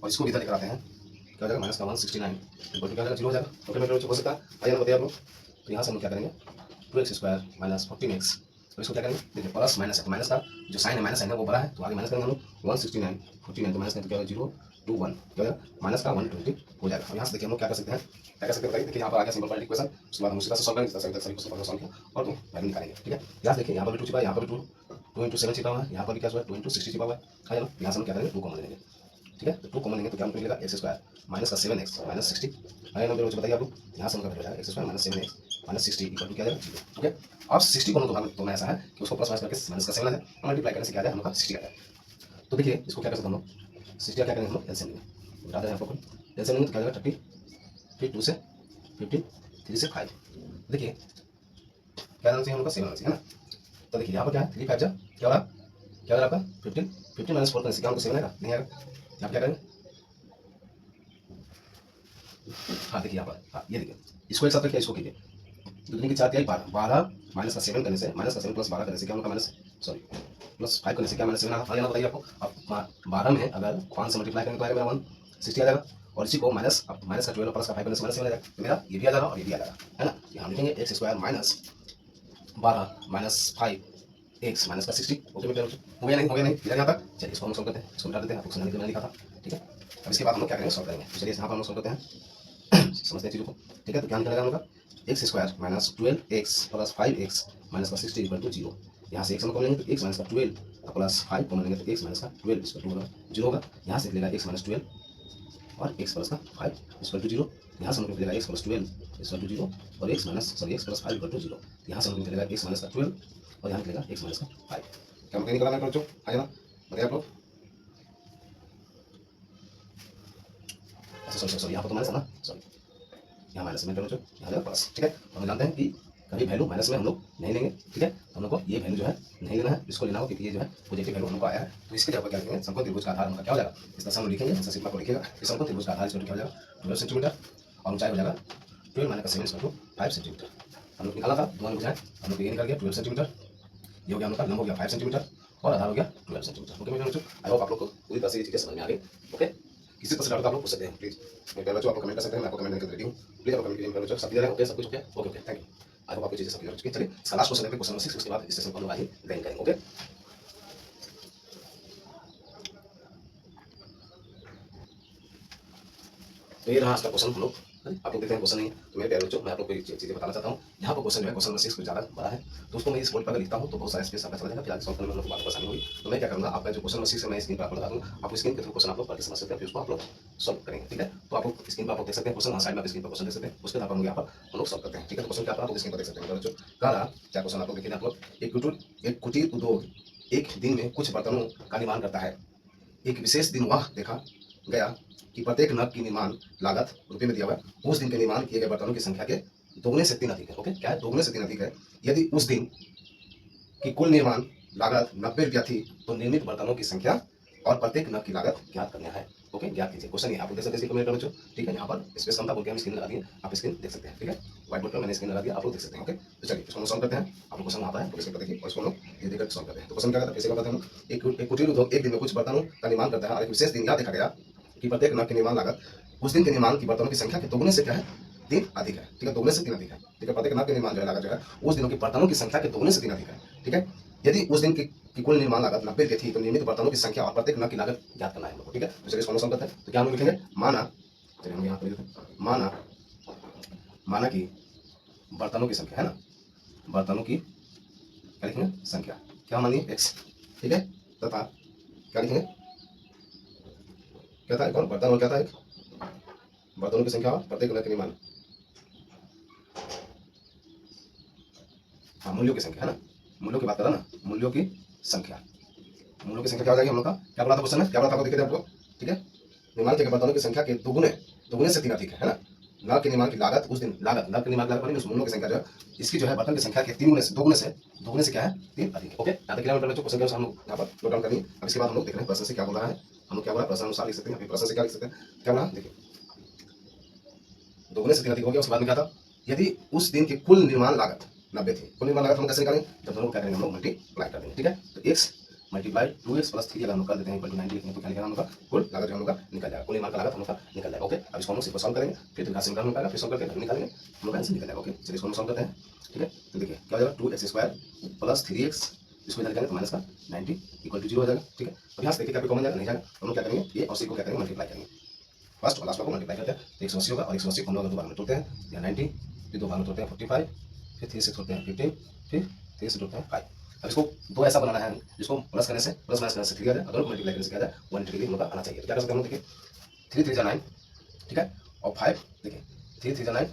और इसको इधर लेकर आते हैं, क्या हो जाएगा माइनस का 169, इक्वल टू क्या हो जाएगा, 0 हो जाएगा। ओके मेरे बच्चों, हो सकता है, आइए बताइए आप लोग। तो यहाँ से हम क्या करेंगे, 2x स्क्वायर माइनस 14x, और इसको क्या करेंगे, देखिए प्लस माइनस है, तो माइनस का जो साइन है, माइनस साइन है वो बड़ा है, तो आगे माइनस करेंगे हम लोग 169, 49 तो माइनस करें तो क्या होगा 0 2 1, क्या हो जाएगा माइनस का 120 हो जाएगा। और यहाँ से देखिए हम लोग क्या कर सकते हैं, क्या कर सकते हैं बताइए, देखिए यहाँ पर आ गया सिंपल क्वाड्रेटिक इक्वेशन, उसके बाद हम उसी तरह से सॉल्व करेंगे, सभी क्वेश्चन सॉल्व किया और वैल्यू निकालेंगे, ठीक है। यहाँ देखिए यहाँ पर भी 2 छिपा है, यहाँ पर भी 2 इंटू 7 छिपा हुआ है, यहाँ पर भी क्या हुआ है 2 इंटू 60 छिपा हुआ है, है ना। यहाँ से हम क्या करेंगे 2 कॉमन लेंगे, ठीक है, तो 2 कॉमन लेंगे तो क्या हमको मिलेगा x स्क्वायर माइनस का 7x माइनस 60, है ना। बताइए आप लोग, यहाँ से हम क्या हो जाएगा x square minus 7x minus 60 equal to क्या जाएगा 0। ओके, अब 60 को हम तो ऐसा है कि उसको प्लस माइनस करके माइनस का 7 है, मल्टीप्लाई करने से क्या आ जाए हम लोग का 60 आ जाए। तो देखिए इसको क्या कर सकते हैं हम लोग, 60 क्या करेंगे हम लोग एलसीएम लेंगे, बता दें आपको, एलसीएम लेंगे तो क्या जाएगा 30, फिर 2 से 15, 3 से 5, देखिए क्या आना चाहिए हम लोग का 7 आना चाहिए, है ना। तो देखिए यहाँ पर क्या है 3 5 जा क्या हो रहा, क्या हो रहा आपका 15, 15 माइनस 4 करने से क्या हमको 7 आएगा, नहीं आएगा। यहाँ क्या करेंगे, हाँ देखिए यहाँ पर, हाँ ये देखिए, इसको एक साथ रखिए, इसको कीजिए, दूसरी की 4 क्या 12, 12 माइनस का 7 करने से, माइनस का 7 प्लस 12 करने से क्या होगा माइनस, सॉरी प्लस 5 करने से क्या माइनस 7 आ जाना, बताइए आपको। अब 12 में अगर 5 से मल्टीप्लाई करेंगे तो आएगा मेरा 160 आ जाएगा, और इसी को माइनस, अब माइनस का 12 प्लस का 5 करने से माइनस 7 आ जाएगा, तो मेरा ये भी आ जाएगा और ये भी आ जाएगा, है ना। यहाँ लिखेंगे x square minus 12 minus 5x minus का 60। ओके बेटा, हो गया नहीं, हो गया नहीं, इधर यहाँ तक। चलिए इसको हम सॉल्व करते हैं, इसको मिटा देते हैं, आपको समझने के लिए मैंने लिखा था, ठीक है। अब इसके बाद हम लोग क्या करेंगे, सॉल्व करेंगे। तो चलिए यहाँ पर हम लोग सॉल्व करते हैं, समझते हैं चीज़ों को, ठीक है। तो क्या निकलेगा हम लोग का x square minus 12x plus 5x minus का 60 इक्वल टू 0। यहाँ से x हम कॉमन लेंगे तो x माइनस का 12 प्लस 5 कॉमन लेंगे तो x माइनस का 12 इसका 2 होगा 0 होगा। यहाँ से निकलेगा x माइनस 12 और x प्लस का 5 इक्वल टू 0। यहाँ से हमको निकलेगा x प्लस 12 इक्वल टू 0 और x minus sorry x plus 5 equal to 0। यहाँ से हमको निकलेगा x माइनस का 12 और यहाँ निकलेगा x माइनस का 5। क्या हमको निकालना है बच्चों, है ना, बताइए आप लोग। अच्छा सॉरी यहाँ पर तो माइनस है ना, सॉरी यहाँ माइनस में बच्चों, यहाँ जाएगा प्लस, ठीक है। हम जानते हैं कि कभी वैल्यू माइनस में हम लोग नहीं लेंगे, ठीक है। हम लोग को ये वैल्यू जो है नहीं लेना है, इसको लेना हो क्योंकि ये जो है पॉजिटिव वैल्यू हमको आया है। तो इसके जगह क्या लिखेंगे, समकोण त्रिभुज का आधार हमका क्या हो जाएगा, इस तरह हम लिखेंगे, जैसे सिग्मा को लिखेगा कि समकोण त्रिभुज का आधार इसको क्या हो जाएगा 12 सेंटीमीटर और ऊंचाई हो जाएगा 12 माइनस 7 इक्वल टू 5 सेंटीमीटर। हम लोग निकाला था दोनों बुझाएं, हम लोग ये निकल गया 12 सेंटीमीटर, ये हो गया हम लोग का लंब हो गया 5 सेंटीमीटर और आधार हो गया 12 सेंटीमीटर। ओके मेरे बच्चों, आई होप आप लोग को पूरी तरह से ये चीजें समझ में आ गई। ओके, किसी तरह से डाउट आप लोग पूछ सकते हैं प्लीज, मेरे प्यारे बच्चों आप लोग कमेंट कर सकते हैं, मैं आपको कमेंट करके रेडी हूँ, प्लीज आप कमेंट कीजिए मेरे बच्चों। सब क्लियर है, ओके सब कुछ okay, okay okay thank you. I hope आपको चीजें सब क्लियर हो चुकी है। चलिए इसका लास्ट क्वेश्चन है, क्वेश्चन नंबर 6, उसके बाद इस सेशन को हम लोग आगे ग्राइंड करेंगे। ओके, तो ये रहा आज का क्वेश्चन हम लोग आप लोग देखते हैं क्वेश्चन नहीं है, तो मेरे प्यारे बच्चों मैं आप लोग को चीजें बताना चाहता हूँ। यहाँ पर क्वेश्चन जो है क्वेश्चन नंबर 6 कुछ ज्यादा बड़ा है, तो उसको मैं इस बोर्ड पर लिखता हूँ तो बहुत सारा स्पेस आपका चला जाएगा, फिर आगे सॉल्व करने में लोग बात आसानी होगी। तो मैं क्या करूँगा, आपका जो क्वेश्चन नंबर 6 है मैं स्क्रीन पर आपको लगा दूँगा, आप स्क्रीन के थ्रू क्वेश्चन आप लोग पढ़ के समझ सकते हैं, फिर उसको आप लोग सॉल्व करेंगे। ठीक है, तो आप लोग स्क्रीन पर आप लोग देख सकते हैं क्वेश्चन, साइड में स्क्रीन पर क्वेश्चन देख सकते हैं, उसके बाद हम यहाँ पर हम लोग सॉल्व करते हैं। ठीक है, तो क्वेश्चन क्या आप लोग स्क्रीन पर देख सकते हैं बच्चों। कह रहा क्या क्वेश्चन आप लोग देखिए, आप लोग एक कुटीर उद्योग एक दिन में कुछ बर्तनों का निर्माण करता है। एक विशेष दिन वह देखा गया कि प्रत्येक नग की निर्माण लागत रुपये में दिया हुआ है, उस दिन के निर्माण किए गए बर्तनों की संख्या के दोगुने से 3 अधिक है। ओके, क्या है, दोगुने से 3 अधिक है। यदि उस दिन की कुल निर्माण लागत 90 रुपया थी तो निर्मित बर्तनों की संख्या और प्रत्येक नग की लागत ज्ञात करना है। ओके, ज्ञात कीजिए। क्वेश्चन ये आप देख सकते हैं बच्चों। ठीक है, यहाँ पर स्पेस कम था बोल के हम स्क्रीन लगा दिए, आप स्क्रीन देख सकते हैं। ठीक है, व्हाइट बोर्ड पर मैंने स्क्रीन लगा दिया, आप लोग देख सकते हैं। ओके, तो चलिए इसको सॉल्व करते हैं। आप लोग क्वेश्चन आता है तो इसको देखिए और इसको हम लोग ये देखकर सॉल्व करते हैं। तो क्वेश्चन क्या कहता है, कैसे करते हैं हम। एक कुटीर उद्योग एक दिन में कुछ बर्तनों का निर्माण करता है और एक विशेष दिन यह देखा गया कि प्रत्येक नग की निर्माण लागत उस दिन के निर्माण की बर्तनों की संख्या के दोगुने से क्या है, 3 अधिक है। ठीक है, दोगुने से 3 अधिक है। ठीक है, प्रत्येक नग के निर्माण जो है लागत जो है उस दिनों के बर्तनों की संख्या के दोगुने से 3 अधिक है। ठीक है, यदि उस दिन की कुल निर्माण लागत 90 रुपये थी तो निर्मित बर्तनों की संख्या और प्रत्येक नग की लागत ज्ञात करना है हम लोग को। ठीक है, तो चलिए इसको सॉल्व करते हैं। तो क्या हम लिखेंगे, माना, चलिए हम यहाँ पर लिखते हैं, माना कि बर्तनों की संख्या है ना, बर्तनों की क्या लिखेंगे, संख्या क्या मानिए x। ठीक है, तथा क्या लिखेंगे, क्या था एक और बर्तन और क्या था, एक बर्तनों की संख्या और प्रत्येक नग के निर्माण, हाँ मूल्यों की संख्या है ना, मूल्यों की बात करा ना, मूल्यों की संख्या, मूल्यों की संख्या क्या हो जाएगी हम लोग का, क्या बोला था क्वेश्चन में, क्या बोला था आपको देखे थे आपको। ठीक है, निर्माण के बर्तनों की संख्या के दोगुने से 3 अधिक है ना। नग के निर्माण की लागत उस दिन, लागत नग के निर्माण की लागत उस मूल्यों की संख्या जो है इसकी जो है बर्तन की संख्या के दोगुने से क्या है, 3 अधिक है। ओके, यहाँ तक क्लियर मतलब बच्चों, क्वेश्चन के अनुसार हम लोग यहाँ पर नोट डाउन करेंगे। अब इसके बाद हम लोग देख रहे हैं प्रश्न से क्या बोल रहा है, हम लोग क्या बोला प्रश्न अनुसार लिख सकते हैं, अभी प्रश्न से क्या लिख सकते हैं, क्या बोला देखिए, दोगुने से 3 अधिक हो गया। उसके बाद में क्या था, यदि उस दिन की कुल निर्माण लागत 90 थी, कुल निर्माण लागत हम कैसे निकालेंगे, जब दोनों को क्या करेंगे हम लोग मल्टीप्लाई कर देंगे। ठीक है, तो x मल्टीप्लाई 2x प्लस 3 अगर हम लोग कर देते हैं इक्वल टू 90 लिखेंगे तो क्या लिखेगा हम लोग का, कुल लागत जो हम लोग का निकल जाएगा, कुल निर्माण का लागत हम लोग का निकल जाएगा। ओके, अब इसको हम लोग सिंपल सॉल्व करेंगे, फिर तो सिंपल निकालेगा, फिर सॉल्व करके निकालेंगे हम लोग आंसर निकल जाएगा। ओके, चलिए इसको हम सॉल्व करते हैं। ठीक है, तो देखिए क्या हो जाएगा, 2x² प्लस 3x, इसको इधर निकालेंगे तो माइनस का 90 इक्वल टू 0 हो जाएगा। ठीक है, अब यहाँ से देखिए क्या कॉमन जाएगा, नहीं जाएगा, हम लोग क्या करेंगे, ये और सी को क्या करेंगे, मल्टीप्लाई करेंगे, फर्स्ट और लास्ट को मल्टीप्लाई करते हैं तो 180 होगा, और 180 को हम लोग दो बार में तोड़ते हैं, या 90, फिर दो बार में तोड़ते हैं 45, फिर 3 से तोड़ते हैं 15, फिर 3 से तोड़ते हैं 5। अब इसको दो ऐसा बनाना है जिसको प्लस करने से, प्लस माइनस करने से 3 आ जाए, अगर मल्टीप्लाई करने से क्या आ जाए 180 डिग्री हम लोग का आना चाहिए। तो क्या कर सकते हैं हम लोग, देखिए 3 3 जा 9, ठीक है, और 5 देखिए 3 3 जा 9,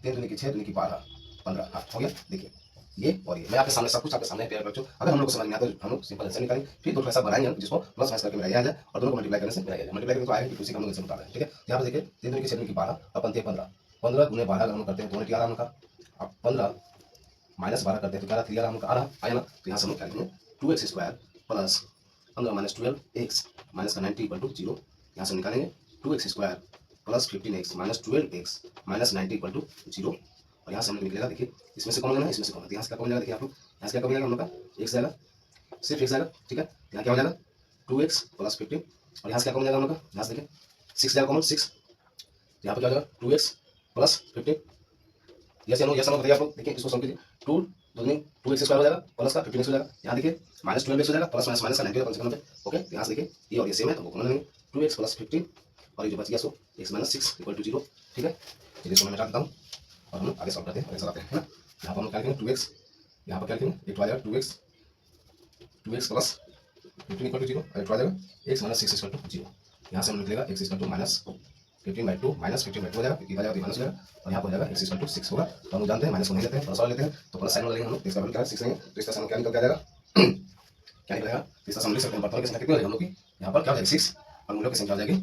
3 दूनी की 6, दूनी की 12, 15, हाँ हो गया। देखिए ये और ये मैं आपके सामने सब कुछ आपके सामने प्यारे बच्चों, अगर हम लोग को समझ में आता है हम लोग सिंपल आंसर निकालेंगे, फिर दो ऐसा बनाएंगे जिसको प्लस माइनस करके मिलाया जाए और दोनों को मल्टीप्लाई करने से मिलाया जाए, मल्टीप्लाई करके तो आएगा कि उसी का हम लोग आंसर बता रहे हैं। ठीक है, यहाँ पे देखिए 3 दूनी की 6 दूनी की 12 और 15 15, 15 गुने 12 अगर हम करते हैं तो 2 आ रहा हम का, अब 15 माइनस 12 करते हैं तो क्या 3 आ रहा हम आ रहा आया ना, तो यहाँ से हम लोग क्या लिखेंगे 2x² plus 15 minus 12x minus का 90 इक्वल टू 0, यहाँ से निकालेंगे 2x² plus 15x minus 12x minus 90 equal to 0, और यहाँ से हम लोग निकलेगा, देखिए इसमें से कौन लेना है, इसमें से कौन, यहाँ से क्या कौन जाएगा, देखिए आप लोग यहाँ से क्या कौन जाएगा हम लोग का x जाएगा, सिर्फ x जाएगा। ठीक है, यहाँ क्या हो जाएगा 2x प्लस 15, और यहाँ से क्या कौन जाएगा हम लोग का, यहाँ से देखिए 6 जाएगा कॉमन 6, यहाँ पर क्या हो जाएगा 2x प्लस 15, यस या नो बताइए आप लोग, देखिए इसको सॉल्व कीजिए, 2 2x² हो जाएगा प्लस का 15x हो जाएगा, यहाँ देखिए माइनस 12x हो जाएगा प्लस माइनस माइनस का 90 होगा 95। ओके, तो यहाँ से देखिए ये और ये सेम है तो कॉमन लेंगे 2x प्लस 15, और ये जो बच गया सो x माइनस 6 इक्वल टू 0। ठीक है, चलिए इसको मैं मिटा देता हूँ और हम लोग आगे सॉल्व करते हैं, आगे चलाते हैं, है ना। यहाँ पर हम क्या लिखेंगे 2x, यहाँ पर क्या लिखेंगे, एक आ जाएगा 2x प्लस 15 इक्वल टू 0, और एक आ जाएगा x माइनस 6 इक्वल टू 0, यहाँ से हम निकलेगा x equal to minus 15/2 minus 15/2 हो जाएगा, क्योंकि आ जाएगा माइनस हो जाएगा, और यहाँ पर हो जाएगा x इक्वल टू 6 होगा। तो हम लोग जानते हैं माइनस को नहीं लेते हैं, प्लस वाला लेते हैं, तो प्लस साइन वाला लेंगे हम लोग, इसका वैल्यू क्या है 6 लेंगे, तो इसका साइन क्या निकल के आ जाएगा क्या निकलेगा, इसका साइन लिख सकते हैं, बर्तनों की संख्या कितनी हो जाएगी हम लोग की, यहाँ पर क्या हो जाएगी 6, और मूल्यों की संख्या हो जाएगी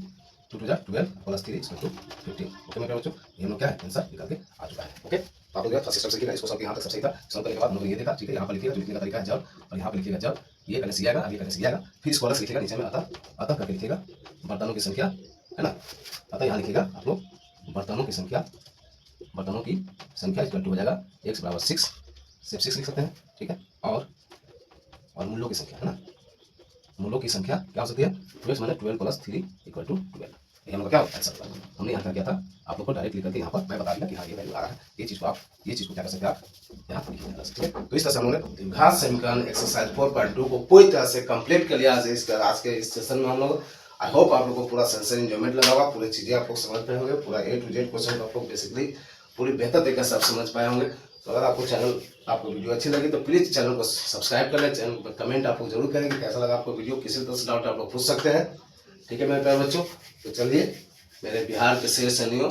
2 2 जा 12 प्लस 3 इक्वल टू 15। ओके मेरे बच्चों, ये हम लोग क्या है आंसर निकल के आ चुका है। ओके, तो आप लोग फर्स्ट सिस्टम सीखिएगा, इसको सब यहाँ तक सब सही था, सॉल्व करने के बाद हम लोग ये देखा। ठीक है, यहाँ पर लिखिएगा जो लिखने का तरीका है जब, और यहाँ पर लिखिएगा जब, ये पहले सी आएगा, आगे पहले सी आएगा, फिर इसको अलग लिखिएगा, नीचे में अतः करके लिखिएगा बर्तनों की संख्या, है ना। अतः यहाँ लिखिएगा आप लोग बर्तनों की संख्या इक्वल टू हो जाएगा x बराबर 6, सिर्फ 6 लिख सकते हैं। ठीक है, और मूल्यों की संख्या, है ना, मूल्यों की संख्या क्या हो सकती है 2x minus 12 plus 3 equal to 12, ये हम लोग क्या होता है आंसर हमने यहाँ कर दिया था, आप लोग को डायरेक्ट लिख करके यहाँ पर मैं बता दिया कि हाँ ये वैल्यू आ रहा है, ये चीज़ को क्या कर सकते हैं आप यहाँ पर लिखिए। ठीक है, तो इस तरह से हम लोगों ने द्विघात समीकरण एक्सरसाइज 4.2 को पूरी तरह से कंप्लीट कर लिया। आज के इस सेशन में हम लोग आई होप आप लोग को पूरा सेंसर इंजॉयमेंट लगा होगा, पूरी चीज़ें आप लोग समझ पाए होंगे, पूरा A to Z क्वेश्चन आप लोग बेसिकली पूरी बेहतर तरीके से आप समझ पाए होंगे। तो अगर आपको वीडियो अच्छी लगी तो प्लीज़ चैनल को सब्सक्राइब कर लें, चैनल पर कमेंट आप लोग जरूर करें कि कैसा लगा आपको वीडियो, किसी तरह से डाउट आप लोग पूछ सकते हैं। ठीक है मेरे प्यारे बच्चों, तो चलिए मेरे बिहार के शेर सैनियों,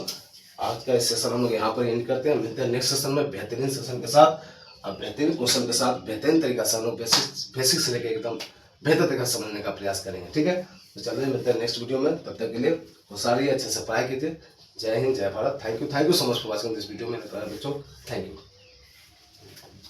आज का इस सेशन हम लोग यहाँ पर एंड करते हैं। मिलते हैं नेक्स्ट सेशन में बेहतरीन सेशन के साथ और बेहतरीन क्वेश्चन के साथ, बेहतरीन तरीका से हम लोग बेसिक से लेकर एकदम बेहतर तरीका से समझने का प्रयास करेंगे। ठीक है, तो चलिए मिलते हैं नेक्स्ट वीडियो में, तब तक के लिए होशियार रहिए, अच्छे से पढ़ाई कीजिए। जय हिंद, जय Bharat. Thank you so much for watching this video मेरे प्यारे बच्चों, थैंक यू।